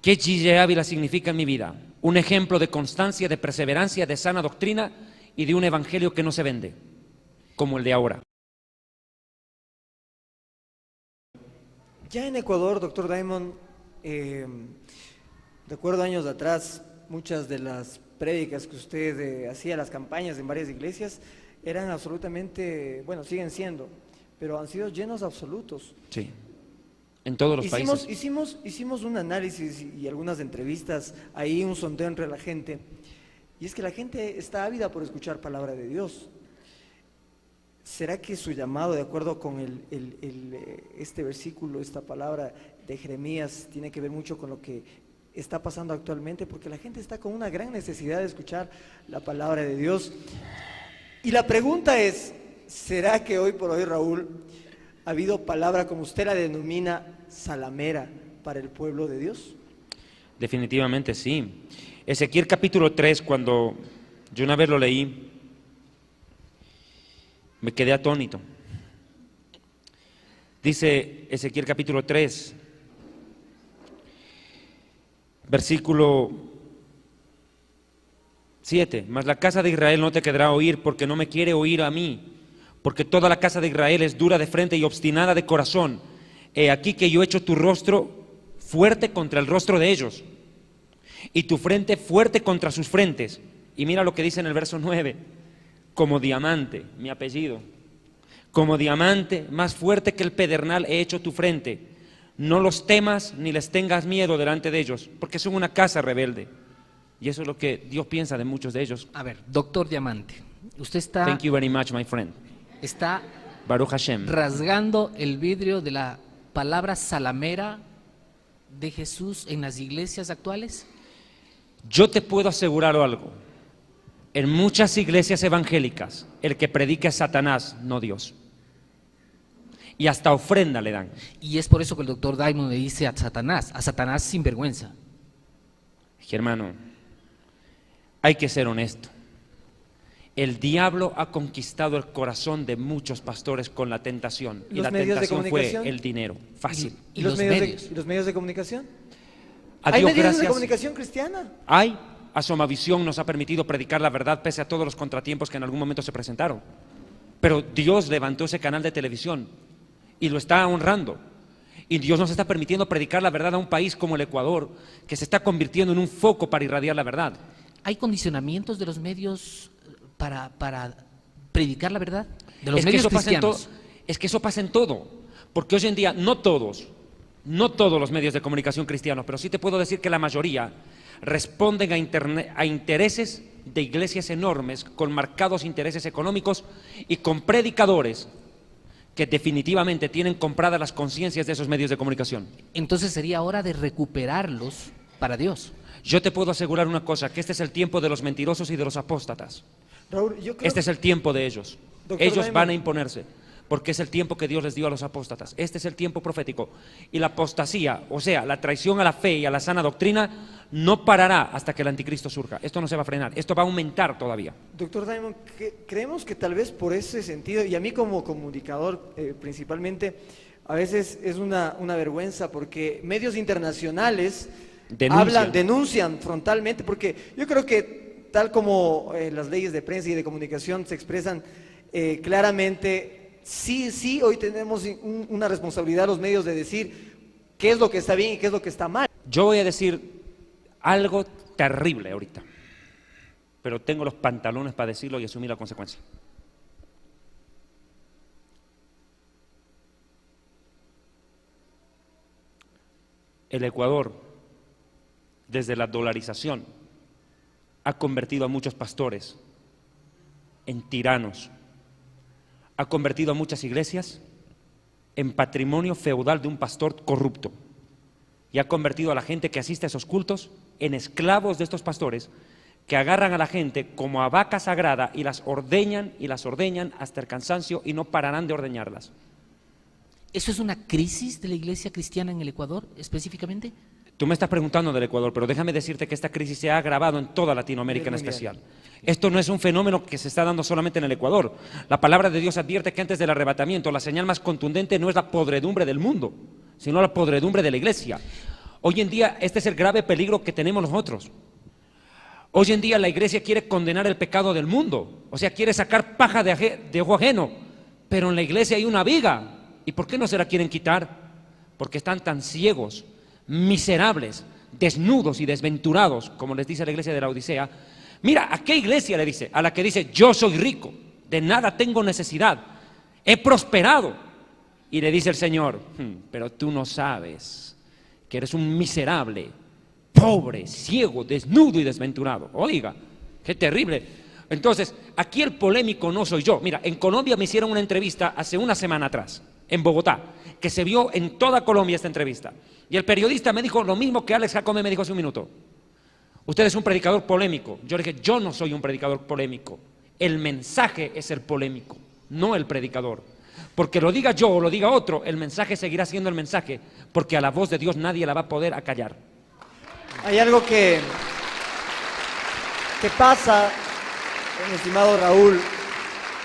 ¿Qué Gille Ávila significa en mi vida? Un ejemplo de constancia, de perseverancia, de sana doctrina y de un evangelio que no se vende, como el de ahora. Ya en Ecuador, doctor Diamond, recuerdo años atrás, muchas de las prédicas que usted hacía, las campañas en varias iglesias, eran absolutamente, bueno, siguen siendo, pero han sido llenos absolutos. Sí, en todos los países. Hicimos un análisis y algunas entrevistas, ahí un sondeo entre la gente, y es que la gente está ávida por escuchar palabra de Dios. ¿Será que su llamado, de acuerdo con este versículo, esta palabra de Jeremías, tiene que ver mucho con lo que está pasando actualmente? Porque la gente está con una gran necesidad de escuchar la palabra de Dios. Y la pregunta es, ¿será que hoy por hoy, Raúl, ha habido palabra, como usted la denomina, salamera para el pueblo de Dios? Definitivamente sí. Ezequiel capítulo 3, cuando yo una vez lo leí, me quedé atónito. Dice Ezequiel capítulo 3, versículo 7, mas la casa de Israel no te quedará oír, porque no me quiere oír a mí, porque toda la casa de Israel es dura de frente y obstinada de corazón. He aquí que yo he hecho tu rostro fuerte contra el rostro de ellos, y tu frente fuerte contra sus frentes. Y mira lo que dice en el verso 9, como diamante, mi apellido, como diamante, más fuerte que el pedernal he hecho tu frente. No los temas ni les tengas miedo delante de ellos, porque son una casa rebelde. Y eso es lo que Dios piensa de muchos de ellos. A ver, doctor Diamante, usted está... Thank you very much, my friend. Está Baruch Hashem. rasgando el vidrio de la palabra salamera de Jesús en las iglesias actuales. Yo te puedo asegurar algo. En muchas iglesias evangélicas, el que predica es Satanás, no Dios. Y hasta ofrenda le dan. Y es por eso que el doctor Diamond le dice a Satanás sin vergüenza. Hermano, hay que ser honesto. El diablo ha conquistado el corazón de muchos pastores con la tentación. Y ¿Los la medios de tentación fue comunicación? el dinero. Fácil. ¿Y los medios de comunicación? A ¿Hay Dios medios de gracias. comunicación cristiana? Hay. Asomavisión nos ha permitido predicar la verdad pese a todos los contratiempos que en algún momento se presentaron. Pero Dios levantó ese canal de televisión y lo está honrando. Y Dios nos está permitiendo predicar la verdad a un país como el Ecuador, que se está convirtiendo en un foco para irradiar la verdad. ¿Hay condicionamientos de los medios para predicar la verdad? De los Es que medios eso pasa en cristianos. es que eso pasa en todo. Porque hoy en día no todos los medios de comunicación cristianos, pero sí te puedo decir que la mayoría responden a intereses de iglesias enormes, con marcados intereses económicos y con predicadores que definitivamente tienen compradas las conciencias de esos medios de comunicación. Entonces sería hora de recuperarlos para Dios. Yo te puedo asegurar una cosa, que este es el tiempo de los mentirosos y de los apóstatas. Raúl, yo creo Este es el tiempo de ellos. Doctor Ellos Diamond, van a imponerse, porque es el tiempo que Dios les dio a los apóstatas. Este es el tiempo profético. Y la apostasía, o sea, la traición a la fe y a la sana doctrina, no parará hasta que el anticristo surja. Esto no se va a frenar, esto va a aumentar todavía. doctor Diamond, creemos que tal vez por ese sentido, y a mí como comunicador principalmente, a veces es una vergüenza porque medios internacionales denuncian frontalmente, porque yo creo que tal como las leyes de prensa y de comunicación se expresan claramente, sí, hoy tenemos una responsabilidad los medios de decir qué es lo que está bien y qué es lo que está mal. Yo voy a decir algo terrible ahorita, pero tengo los pantalones para decirlo y asumir la consecuencia. El Ecuador, desde la dolarización, ha convertido a muchos pastores en tiranos, ha convertido a muchas iglesias en patrimonio feudal de un pastor corrupto, y ha convertido a la gente que asiste a esos cultos en esclavos de estos pastores, que agarran a la gente como a vaca sagrada y las ordeñan hasta el cansancio y no pararán de ordeñarlas. ¿Eso es una crisis de la iglesia cristiana en el Ecuador específicamente? Tú me estás preguntando del Ecuador, pero déjame decirte que esta crisis se ha agravado en toda Latinoamérica en especial. Esto no es un fenómeno que se está dando solamente en el Ecuador. La palabra de Dios advierte que antes del arrebatamiento la señal más contundente no es la podredumbre del mundo, sino la podredumbre de la iglesia. Hoy en día este es el grave peligro que tenemos nosotros. Hoy en día la iglesia quiere condenar el pecado del mundo, o sea, quiere sacar paja de ojo ajeno, pero en la iglesia hay una viga. ¿Y por qué no se la quieren quitar? Porque están tan ciegos, miserables, desnudos y desventurados, como les dice la iglesia de la Odisea. Mira, ¿a qué iglesia le dice? A la que dice, yo soy rico, de nada tengo necesidad, he prosperado. Y le dice el Señor, pero tú no sabes que eres un miserable, pobre, ciego, desnudo y desventurado. Oiga, qué terrible. Entonces, aquí el polémico no soy yo. Mira, en Colombia me hicieron una entrevista hace una semana atrás, en Bogotá, que se vio en toda Colombia esta entrevista. Y el periodista me dijo lo mismo que Alex Jacome me dijo hace un minuto. Usted es un predicador polémico. Yo le dije, yo no soy un predicador polémico. El mensaje es el polémico, no el predicador. Porque lo diga yo o lo diga otro, el mensaje seguirá siendo el mensaje, porque a la voz de Dios nadie la va a poder acallar. Hay algo que pasa, mi estimado Raúl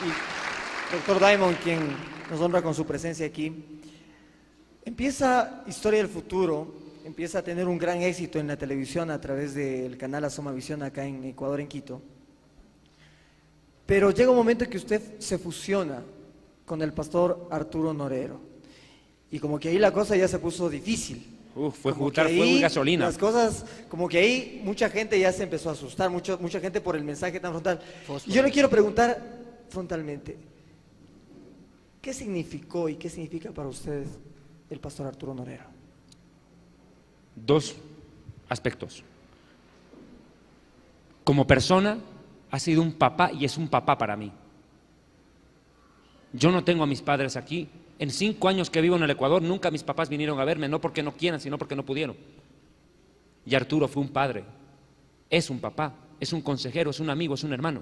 y doctor Diamond, quien nos honra con su presencia aquí. Empieza Historia del Futuro, empieza a tener un gran éxito en la televisión a través del canal Asoma Visión acá en Ecuador, en Quito. Pero llega un momento en que usted se fusiona con el pastor Arturo Norero. Y como que ahí la cosa ya se puso difícil. Fue juntar fuego y gasolina. Las cosas, como que ahí mucha gente ya se empezó a asustar, mucha gente por el mensaje tan frontal. Y yo le quiero preguntar frontalmente, ¿qué significó y qué significa para ustedes el pastor Arturo Norero? Dos aspectos. Como persona, ha sido un papá y es un papá para mí. Yo no tengo a mis padres aquí. En 5 años que vivo en el Ecuador, nunca mis papás vinieron a verme, no porque no quieran, sino porque no pudieron. Y Arturo fue un padre, es un papá, es un consejero, es un amigo, es un hermano.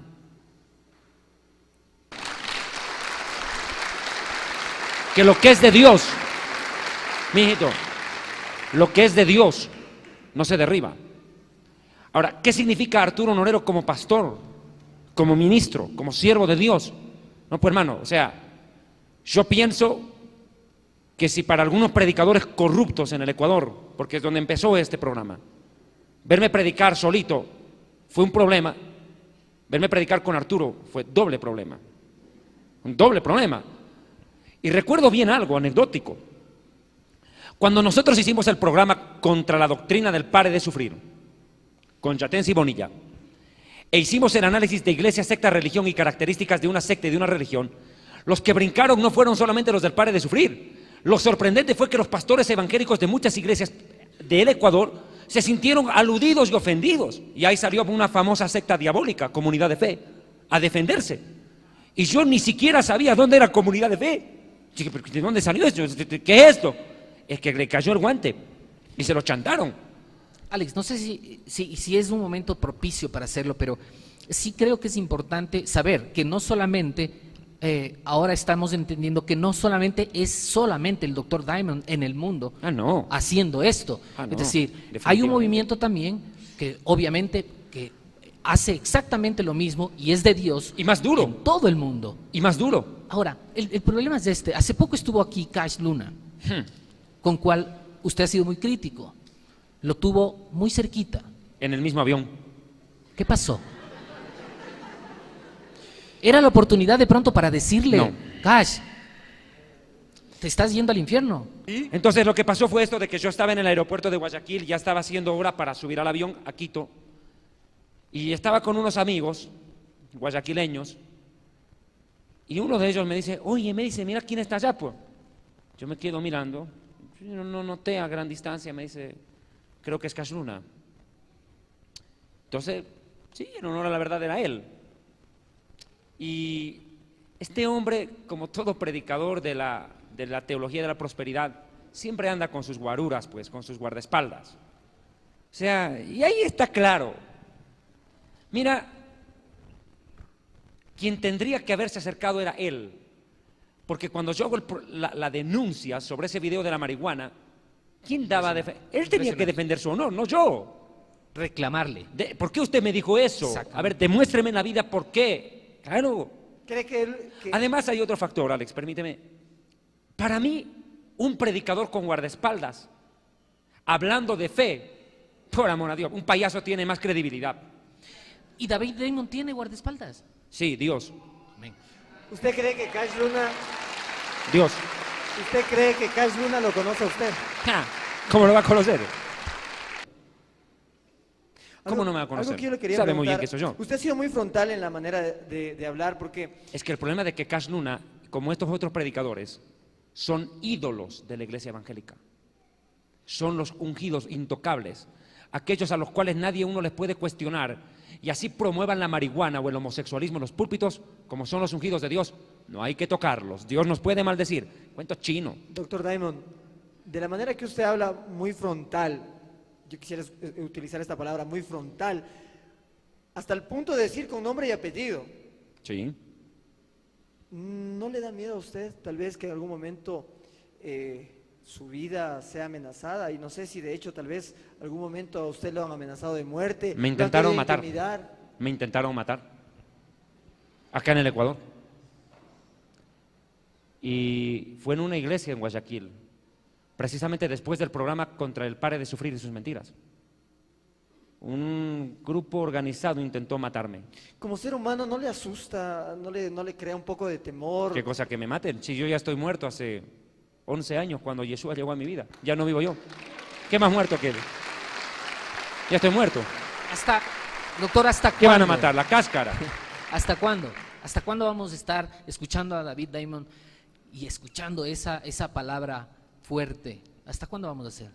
Que lo que es de Dios, mijito, lo que es de Dios no se derriba. Ahora, ¿qué significa Arturo Norero como pastor, como ministro, como siervo de Dios? No, pues hermano, o sea, yo pienso que si para algunos predicadores corruptos en el Ecuador, porque es donde empezó este programa, verme predicar solito fue un problema, verme predicar con Arturo fue doble problema, un doble problema. Y recuerdo bien algo anecdótico. Cuando nosotros hicimos el programa contra la doctrina del pare de sufrir, con Yatensi Bonilla, e hicimos el análisis de iglesia, secta, religión y características de una secta y de una religión, los que brincaron no fueron solamente los del pare de sufrir. Lo sorprendente fue que los pastores evangélicos de muchas iglesias del Ecuador se sintieron aludidos y ofendidos. Y ahí salió una famosa secta diabólica, Comunidad de Fe, a defenderse. Y yo ni siquiera sabía dónde era Comunidad de Fe. Dije, ¿de dónde salió esto? ¿Qué es esto? Es que le cayó el guante y se lo chantaron. Alex, no sé si es un momento propicio para hacerlo, pero sí creo que es importante saber que no solamente, ahora estamos entendiendo que no solamente es solamente el Dr. Diamond en el mundo haciendo esto. No, es decir, hay un movimiento también que obviamente que hace exactamente lo mismo y es de Dios. Y más duro. En todo el mundo. Y más duro. Ahora, el problema es este. Hace poco estuvo aquí Cash Luna, con cual usted ha sido muy crítico. Lo tuvo muy cerquita. En el mismo avión. ¿Qué pasó? Era la oportunidad de pronto para decirle, no. Cash, te estás yendo al infierno. Entonces lo que pasó fue esto de que yo estaba en el aeropuerto de Guayaquil, ya estaba haciendo hora para subir al avión a Quito, y estaba con unos amigos guayaquileños, y uno de ellos me dice, oye, mira quién está allá, pues. Yo me quedo mirando, yo no noté a gran distancia, me dice, creo que es Cash Luna. Entonces, sí, en honor a la verdad era él. Y este hombre, como todo predicador de la teología de la prosperidad, siempre anda con sus guaruras, pues, con sus guardaespaldas. O sea, y ahí está claro. Mira, quien tendría que haberse acercado era él. Porque cuando yo hago la denuncia sobre ese video de la marihuana, ¿quién daba él tenía que defender su honor, no yo. Reclamarle. ¿Por qué usted me dijo eso? A ver, demuéstreme en la vida por qué. Claro. ¿Cree que Además hay otro factor, Alex, permíteme. Para mí, un predicador con guardaespaldas hablando de fe. Por amor a Dios, un payaso tiene más credibilidad. ¿Y David Damon tiene guardaespaldas? Sí, Dios. ¿Usted cree que Cash Luna, Dios. usted cree que Cash Luna lo conoce a usted? Ja, ¿cómo lo va a conocer? ¿Cómo Algo- no me va a conocer? algo que yo le quería Sabe muy bien preguntar. que soy yo. Usted ha sido muy frontal en la manera de hablar porque Es que el problema de que Cash Luna, como estos otros predicadores, son ídolos de la iglesia evangélica. Son los ungidos intocables, aquellos a los cuales nadie uno les puede cuestionar, y así promuevan la marihuana o el homosexualismo en los púlpitos, como son los ungidos de Dios. No hay que tocarlos. Dios nos puede maldecir. Cuento chino. Doctor Diamond, de la manera que usted habla muy frontal, yo quisiera utilizar esta palabra, muy frontal, hasta el punto de decir con nombre y apellido, Sí. ¿no le da miedo a usted tal vez que en algún momento su vida sea amenazada? Y no sé si de hecho tal vez algún momento a usted lo han amenazado de muerte. Me lo han intentaron querido matar. intimidar. Me intentaron matar. Acá en el Ecuador. Y fue en una iglesia en Guayaquil, precisamente después del programa Contra el Pare de Sufrir y sus Mentiras. Un grupo organizado intentó matarme. Como ser humano, ¿no le asusta, no le crea un poco de temor? ¿Qué cosa que me maten? Si yo ya estoy muerto hace 11 años cuando Yeshua llegó a mi vida. Ya no vivo yo. ¿Qué más muerto que él? Ya estoy muerto. Doctor, ¿hasta cuándo? ¿Qué van a matar? La cáscara. ¿Hasta cuándo? ¿Hasta cuándo vamos a estar escuchando a David Damon y escuchando esa palabra fuerte? ¿Hasta cuándo vamos a hacer?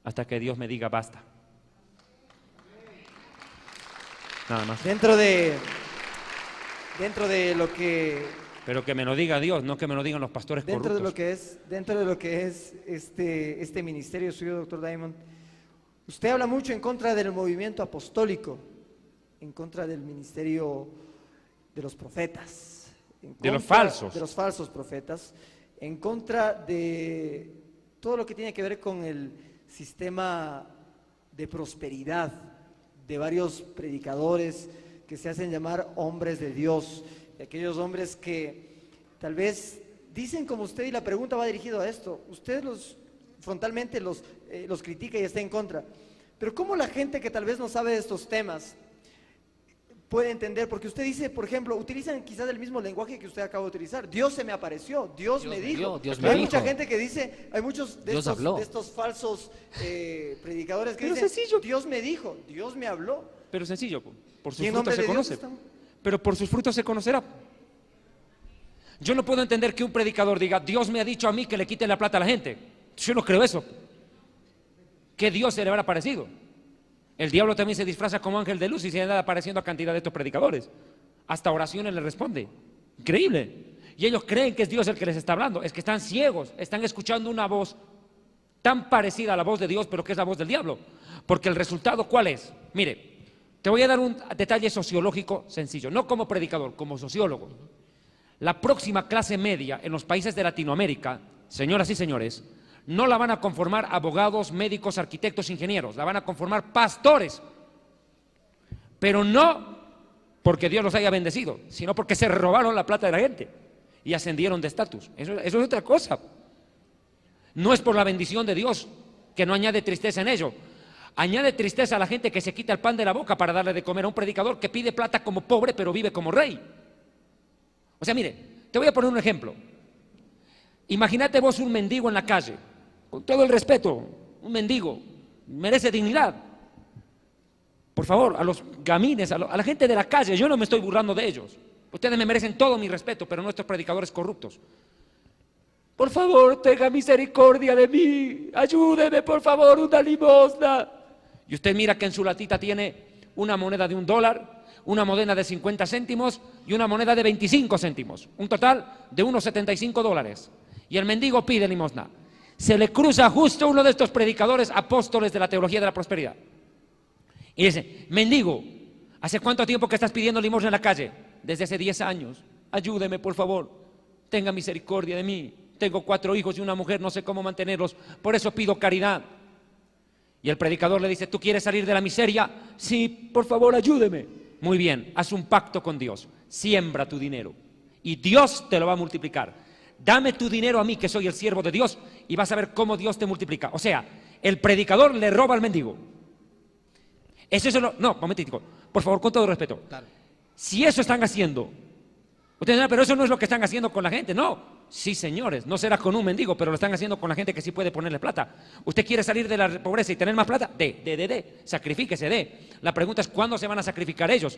Hasta que Dios me diga basta. Nada más. Dentro de lo que Pero que me lo diga Dios, no que me lo digan los pastores dentro de corruptos. lo que es este ministerio suyo, doctor Diamond, usted habla mucho en contra del movimiento apostólico, en contra del ministerio de los profetas, De los falsos. de los falsos profetas, en contra de todo lo que tiene que ver con el sistema de prosperidad de varios predicadores que se hacen llamar hombres de Dios, de aquellos hombres que tal vez dicen como usted, y la pregunta va dirigida a esto, usted frontalmente los critica y está en contra, pero ¿cómo la gente que tal vez no sabe de estos temas puede entender? Porque usted dice, por ejemplo, utilizan quizás el mismo lenguaje que usted acaba de utilizar. Dios se me apareció, Dios me dijo. dio, Dios Pero me hay mucha dijo. gente que dice, hay muchos de Dios habló. estos falsos predicadores que Pero dicen, sencillo. Dios me dijo, Dios me habló. Pero sencillo, por sus Y en frutos nombre se de Dios conoce. estamos. Pero por sus frutos se conocerá. Yo no puedo entender que un predicador diga, Dios me ha dicho a mí que le quite la plata a la gente. Yo no creo eso. ¿Qué Dios se le habrá aparecido? El diablo también se disfraza como ángel de luz y se anda apareciendo a cantidad de estos predicadores. Hasta oraciones le responde. Increíble. Y ellos creen que es Dios el que les está hablando. Es que están ciegos, están escuchando una voz tan parecida a la voz de Dios, pero que es la voz del diablo. Porque el resultado, ¿cuál es? Mire, te voy a dar un detalle sociológico sencillo, no como predicador, como sociólogo. La próxima clase media en los países de Latinoamérica, señoras y señores, no la van a conformar abogados, médicos, arquitectos, ingenieros, la van a conformar pastores. Pero no porque Dios los haya bendecido, sino porque se robaron la plata de la gente y ascendieron de estatus. Eso es otra cosa. No es por la bendición de Dios, que no añade tristeza en ello. Añade tristeza a la gente que se quita el pan de la boca para darle de comer a un predicador que pide plata como pobre pero vive como rey. O sea, mire, te voy a poner un ejemplo. Imagínate vos un mendigo en la calle, con todo el respeto, un mendigo, merece dignidad. Por favor, a los gamines, a la gente de la calle, yo no me estoy burlando de ellos. Ustedes me merecen todo mi respeto, pero no estos predicadores corruptos. Por favor, tenga misericordia de mí, ayúdeme, por favor, una limosna. Y usted mira que en su latita tiene una moneda de $1, una moneda de 50 céntimos y una moneda de 25 céntimos. Un total de unos $75. Y el mendigo pide limosna. Se le cruza justo uno de estos predicadores apóstoles de la teología de la prosperidad. Y dice, mendigo, ¿hace cuánto tiempo que estás pidiendo limosna en la calle? Desde hace 10 años. Ayúdeme, por favor. Tenga misericordia de mí. Tengo 4 hijos y una mujer, no sé cómo mantenerlos. Por eso pido caridad. Y el predicador le dice, ¿tú quieres salir de la miseria? Sí, por favor, ayúdeme. Muy bien, haz un pacto con Dios. Siembra tu dinero y Dios te lo va a multiplicar. Dame tu dinero a mí, que soy el siervo de Dios, y vas a ver cómo Dios te multiplica. O sea, el predicador le roba al mendigo. Eso es lo... No, momentito, por favor, con todo respeto. Claro. Si eso están haciendo, ustedes dirán, pero eso no es lo que están haciendo con la gente. No, sí, señores, no será con un mendigo, pero lo están haciendo con la gente que sí puede ponerle plata. ¿Usted quiere salir de la pobreza y tener más plata? Sacrifíquese, dé. La pregunta es, ¿cuándo se van a sacrificar ellos?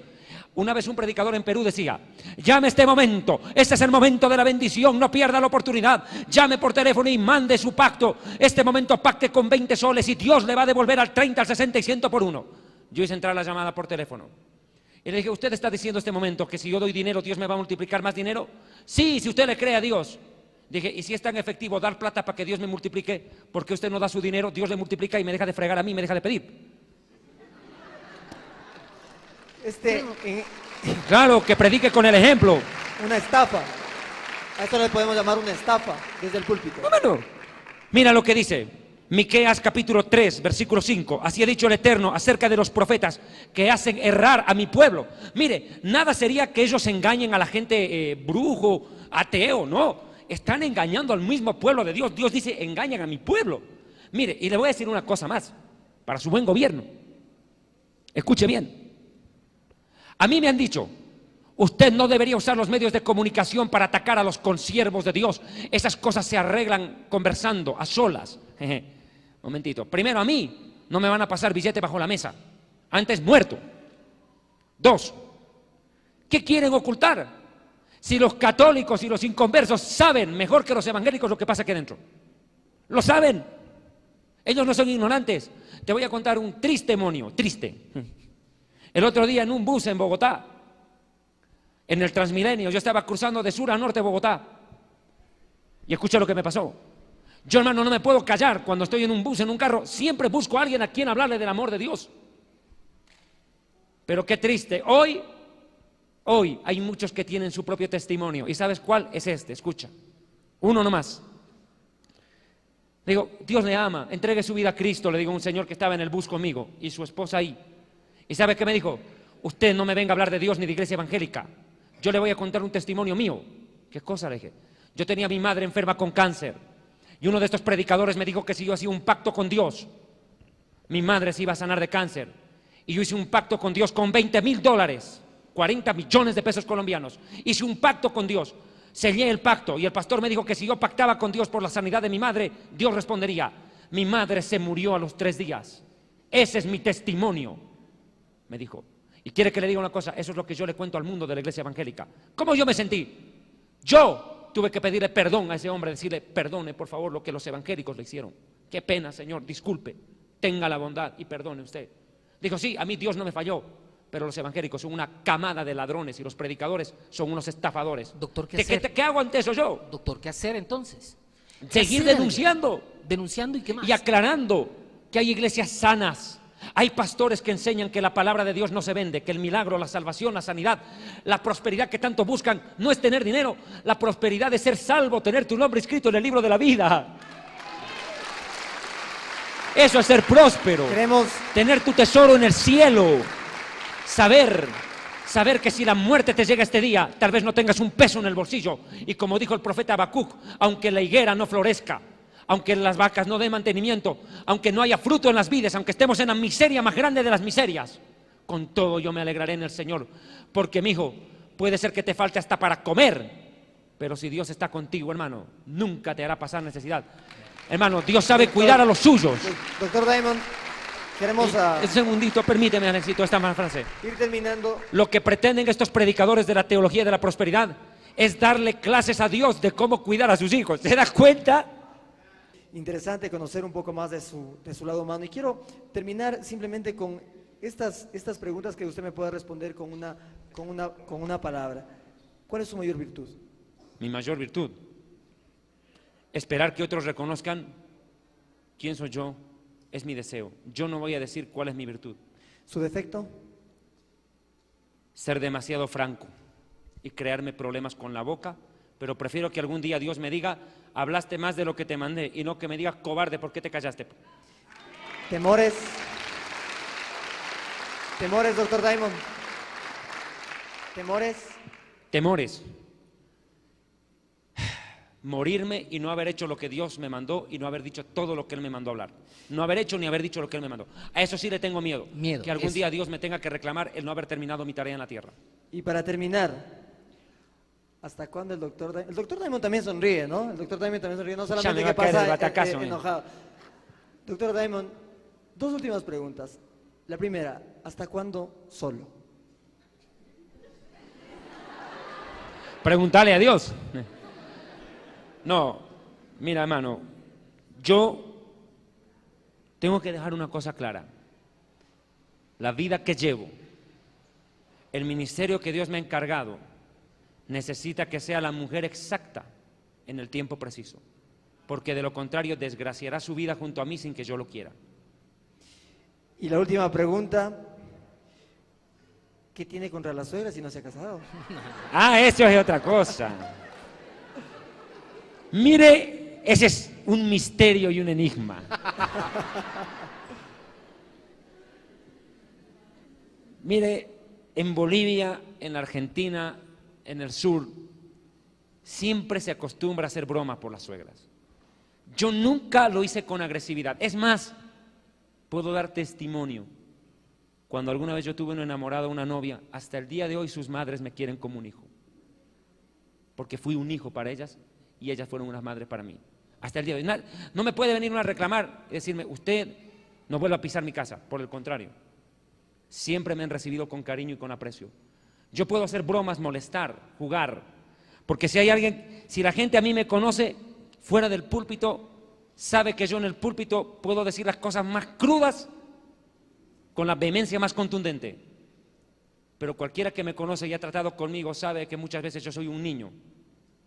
Una vez un predicador en Perú decía, llame este momento, este es el momento de la bendición, no pierda la oportunidad, llame por teléfono y mande su pacto. Este momento pacte con 20 soles y Dios le va a devolver al 30, al 60 y 100 por uno. Yo hice entrar la llamada por teléfono. Y le dije, ¿usted está diciendo este momento que si yo doy dinero, Dios me va a multiplicar más dinero? Sí, si usted le cree a Dios. Dije, ¿y si es tan efectivo dar plata para que Dios me multiplique? ¿Por qué usted no da su dinero, Dios le multiplica y me deja de fregar a mí, me deja de pedir? Claro, que predique con el ejemplo. Una estafa. A esto le podemos llamar una estafa desde el púlpito. Bueno, mira lo que dice Miqueas capítulo 3, versículo 5. Así ha dicho el Eterno acerca de los profetas que hacen errar a mi pueblo. Mire, nada sería que ellos engañen a la gente brujo, ateo, no. Están engañando al mismo pueblo de Dios. Dios dice, engañan a mi pueblo. Mire, y le voy a decir una cosa más, para su buen gobierno. Escuche bien. A mí me han dicho, usted no debería usar los medios de comunicación para atacar a los consiervos de Dios. Esas cosas se arreglan conversando, a solas. Momentito. Primero, a mí no me van a pasar billete bajo la mesa. Antes muerto. 2. ¿Qué quieren ocultar? Si los católicos y los inconversos saben mejor que los evangélicos lo que pasa aquí adentro. Lo saben. Ellos no son ignorantes. Te voy a contar un testimonio, triste. El otro día en un bus en Bogotá, en el Transmilenio, yo estaba cruzando de sur a norte de Bogotá. Y escucha lo que me pasó. Yo, hermano, no me puedo callar cuando estoy en un bus, en un carro. Siempre busco a alguien a quien hablarle del amor de Dios. Pero qué triste. Hoy hay muchos que tienen su propio testimonio. ¿Y sabes cuál? Es este, escucha. Uno nomás. Digo, Dios le ama, entregue su vida a Cristo, le digo a un señor que estaba en el bus conmigo y su esposa ahí. ¿Y sabe qué me dijo? Usted no me venga a hablar de Dios ni de iglesia evangélica. Yo le voy a contar un testimonio mío. ¿Qué cosa? Le dije. Yo tenía a mi madre enferma con cáncer. Y uno de estos predicadores me dijo que si yo hacía un pacto con Dios, mi madre se iba a sanar de cáncer. Y yo hice un pacto con Dios con $20,000, 40 millones de pesos colombianos. Hice un pacto con Dios, sellé el pacto y el pastor me dijo que si yo pactaba con Dios por la sanidad de mi madre, Dios respondería. Mi madre se murió a los 3 días. Ese es mi testimonio, me dijo. Y quiere que le diga una cosa, eso es lo que yo le cuento al mundo de la iglesia evangélica. ¿Cómo yo me sentí? Yo tuve que pedirle perdón a ese hombre, decirle, perdone por favor lo que los evangélicos le hicieron. Qué pena, Señor, disculpe, tenga la bondad y perdone usted. Dijo, sí, a mí Dios no me falló, pero los evangélicos son una camada de ladrones y los predicadores son unos estafadores. Doctor, ¿qué hacer? ¿Qué hago ante eso yo? Doctor, ¿qué hacer entonces? Seguir hacer, denunciando. Denunciando y qué más. Y aclarando que hay iglesias sanas. Hay pastores que enseñan que la palabra de Dios no se vende, que el milagro, la salvación, la sanidad, la prosperidad que tanto buscan no es tener dinero, la prosperidad es ser salvo, tener tu nombre escrito en el libro de la vida. Eso es ser próspero. Queremos tener tu tesoro en el cielo. Saber que si la muerte te llega este día, tal vez no tengas un peso en el bolsillo. Y como dijo el profeta Habacuc, aunque la higuera no florezca, aunque las vacas no den mantenimiento, aunque no haya fruto en las vides, aunque estemos en la miseria más grande de las miserias, con todo yo me alegraré en el Señor, porque mi hijo, puede ser que te falte hasta para comer, pero si Dios está contigo, hermano, nunca te hará pasar necesidad. Hermano, Dios sabe cuidar a los suyos. Doctor Diamond, queremos Un segundito, permíteme, Alexito, esta frase. ir terminando. Lo que pretenden estos predicadores de la teología de la prosperidad es darle clases a Dios de cómo cuidar a sus hijos. ¿Se da cuenta? Interesante conocer un poco más de su lado humano. Y quiero terminar simplemente con estas preguntas que usted me pueda responder con una palabra. ¿Cuál es su mayor virtud? Mi mayor virtud. Esperar que otros reconozcan quién soy yo es mi deseo. Yo no voy a decir cuál es mi virtud. ¿Su defecto? Ser demasiado franco y crearme problemas con la boca, pero prefiero que algún día Dios me diga, hablaste más de lo que te mandé, y no que me digas, cobarde, ¿por qué te callaste? ¿Temores? ¿Temores, doctor Diamond? ¿Temores? Temores. morirme y no haber hecho lo que Dios me mandó y no haber dicho todo lo que Él me mandó a hablar. No haber hecho ni haber dicho lo que Él me mandó. A eso sí le tengo miedo. Que algún día Dios me tenga que reclamar el no haber terminado mi tarea en la tierra. Y para terminar, ¿hasta cuándo el doctor Diamond? El doctor Diamond también sonríe, ¿no? El doctor Diamond también sonríe, no solamente que pasa enojado. Doctor Diamond, dos últimas preguntas. La primera, ¿hasta cuándo solo? Preguntale a Dios. No, mira, hermano, yo tengo que dejar una cosa clara. La vida que llevo, el ministerio que Dios me ha encargado, necesita que sea la mujer exacta en el tiempo preciso, porque de lo contrario desgraciará su vida junto a mí sin que yo lo quiera. Y la última pregunta, ¿qué tiene contra la suegra si no se ha casado? Ah, eso es otra cosa. Mire, ese es un misterio y un enigma. Mire, en Bolivia, en la Argentina, en el sur, siempre se acostumbra a hacer bromas por las suegras. Yo nunca lo hice con agresividad. Es más, puedo dar testimonio. Cuando alguna vez yo tuve una enamorada, una novia, hasta el día de hoy sus madres me quieren como un hijo. Porque fui un hijo para ellas y ellas fueron unas madres para mí. Hasta el día de hoy. No me puede venir una a reclamar y decirme, usted no vuelva a pisar mi casa. Por el contrario, siempre me han recibido con cariño y con aprecio. Yo puedo hacer bromas, molestar, jugar, porque si hay alguien, si la gente a mí me conoce fuera del púlpito, sabe que yo en el púlpito puedo decir las cosas más crudas con la vehemencia más contundente. Pero cualquiera que me conoce y ha tratado conmigo sabe que muchas veces yo soy un niño,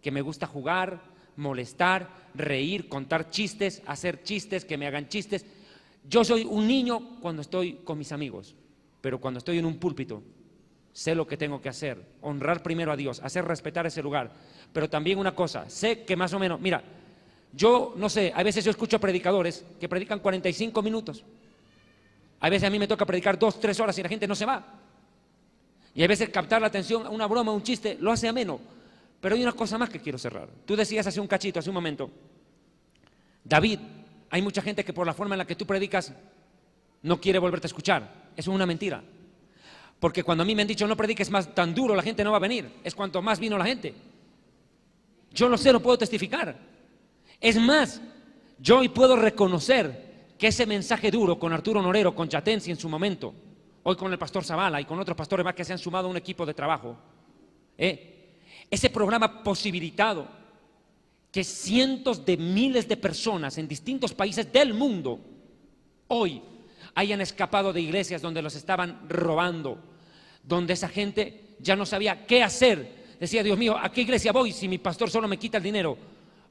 que me gusta jugar, molestar, reír, contar chistes, hacer chistes, que me hagan chistes. Yo soy un niño cuando estoy con mis amigos, pero cuando estoy en un púlpito, sé lo que tengo que hacer, honrar primero a Dios, hacer respetar ese lugar. Pero también una cosa, sé que más o menos, mira, yo no sé, a veces yo escucho a predicadores que predican 45 minutos. A veces a mí me toca predicar 2, 3 horas y la gente no se va. Y a veces captar la atención a una broma, un chiste, lo hace ameno. Pero hay una cosa más que quiero cerrar. Tú decías hace un cachito, hace un momento, David, hay mucha gente que por la forma en la que tú predicas no quiere volverte a escuchar. Eso es una mentira. Porque cuando a mí me han dicho no prediques más tan duro, la gente no va a venir. Es cuanto más vino la gente. Yo lo sé, lo puedo testificar. Es más, yo hoy puedo reconocer que ese mensaje duro con Arturo Norero, con Yatensi en su momento, hoy con el pastor Zavala y con otros pastores más que se han sumado a un equipo de trabajo, ese programa ha posibilitado que cientos de miles de personas en distintos países del mundo hoy hayan escapado de iglesias donde los estaban robando, donde esa gente ya no sabía qué hacer. Decía, Dios mío, ¿a qué iglesia voy si mi pastor solo me quita el dinero?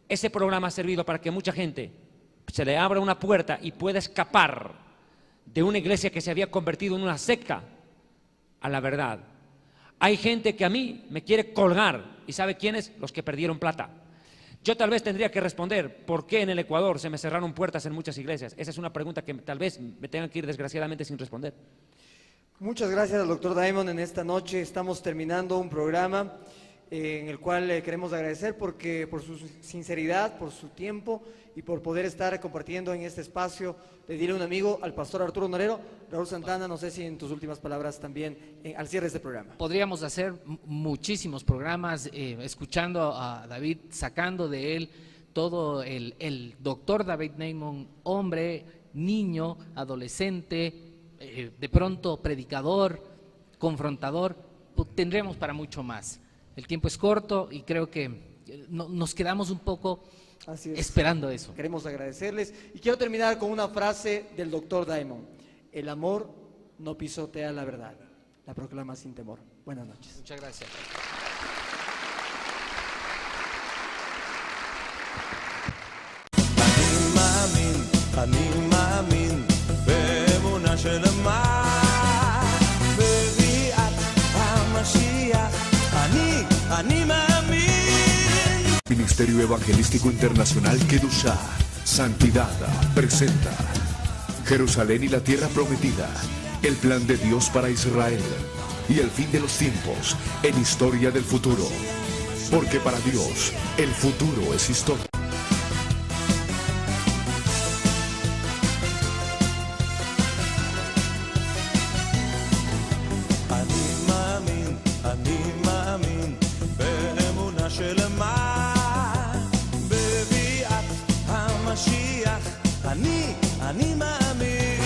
Ese programa ha servido para que mucha gente se le abra una puerta y pueda escapar de una iglesia que se había convertido en una secta a la verdad. Hay gente que a mí me quiere colgar, ¿y sabe quiénes? Los que perdieron plata. Yo tal vez tendría que responder por qué en el Ecuador se me cerraron puertas en muchas iglesias. Esa es una pregunta que tal vez me tengan que ir desgraciadamente sin responder. Muchas gracias al doctor Diamond. En esta noche estamos terminando un programa en el cual le queremos agradecer por su sinceridad, por su tiempo y por poder estar compartiendo en este espacio de Dile a un Amigo al pastor Arturo Norero. Raúl Santana, no sé si en tus últimas palabras también al cierre de este programa. Podríamos hacer muchísimos programas escuchando a David, sacando de él todo el doctor David Diamond, hombre, niño, adolescente, de pronto predicador, confrontador. Tendremos para mucho más. El tiempo es corto y creo que nos quedamos un poco esperando eso. Queremos agradecerles y quiero terminar con una frase del doctor Diamond. El amor no pisotea la verdad, la proclama sin temor. Buenas noches. Muchas gracias. Ministerio Evangelístico Internacional Kedushá, Santidad, presenta Jerusalén y la Tierra Prometida, el plan de Dios para Israel y el fin de los tiempos en Historia del Futuro. Porque para Dios, el futuro es historia. אני מאמין באמונה שלמה בביאת המשיח. אני מאמין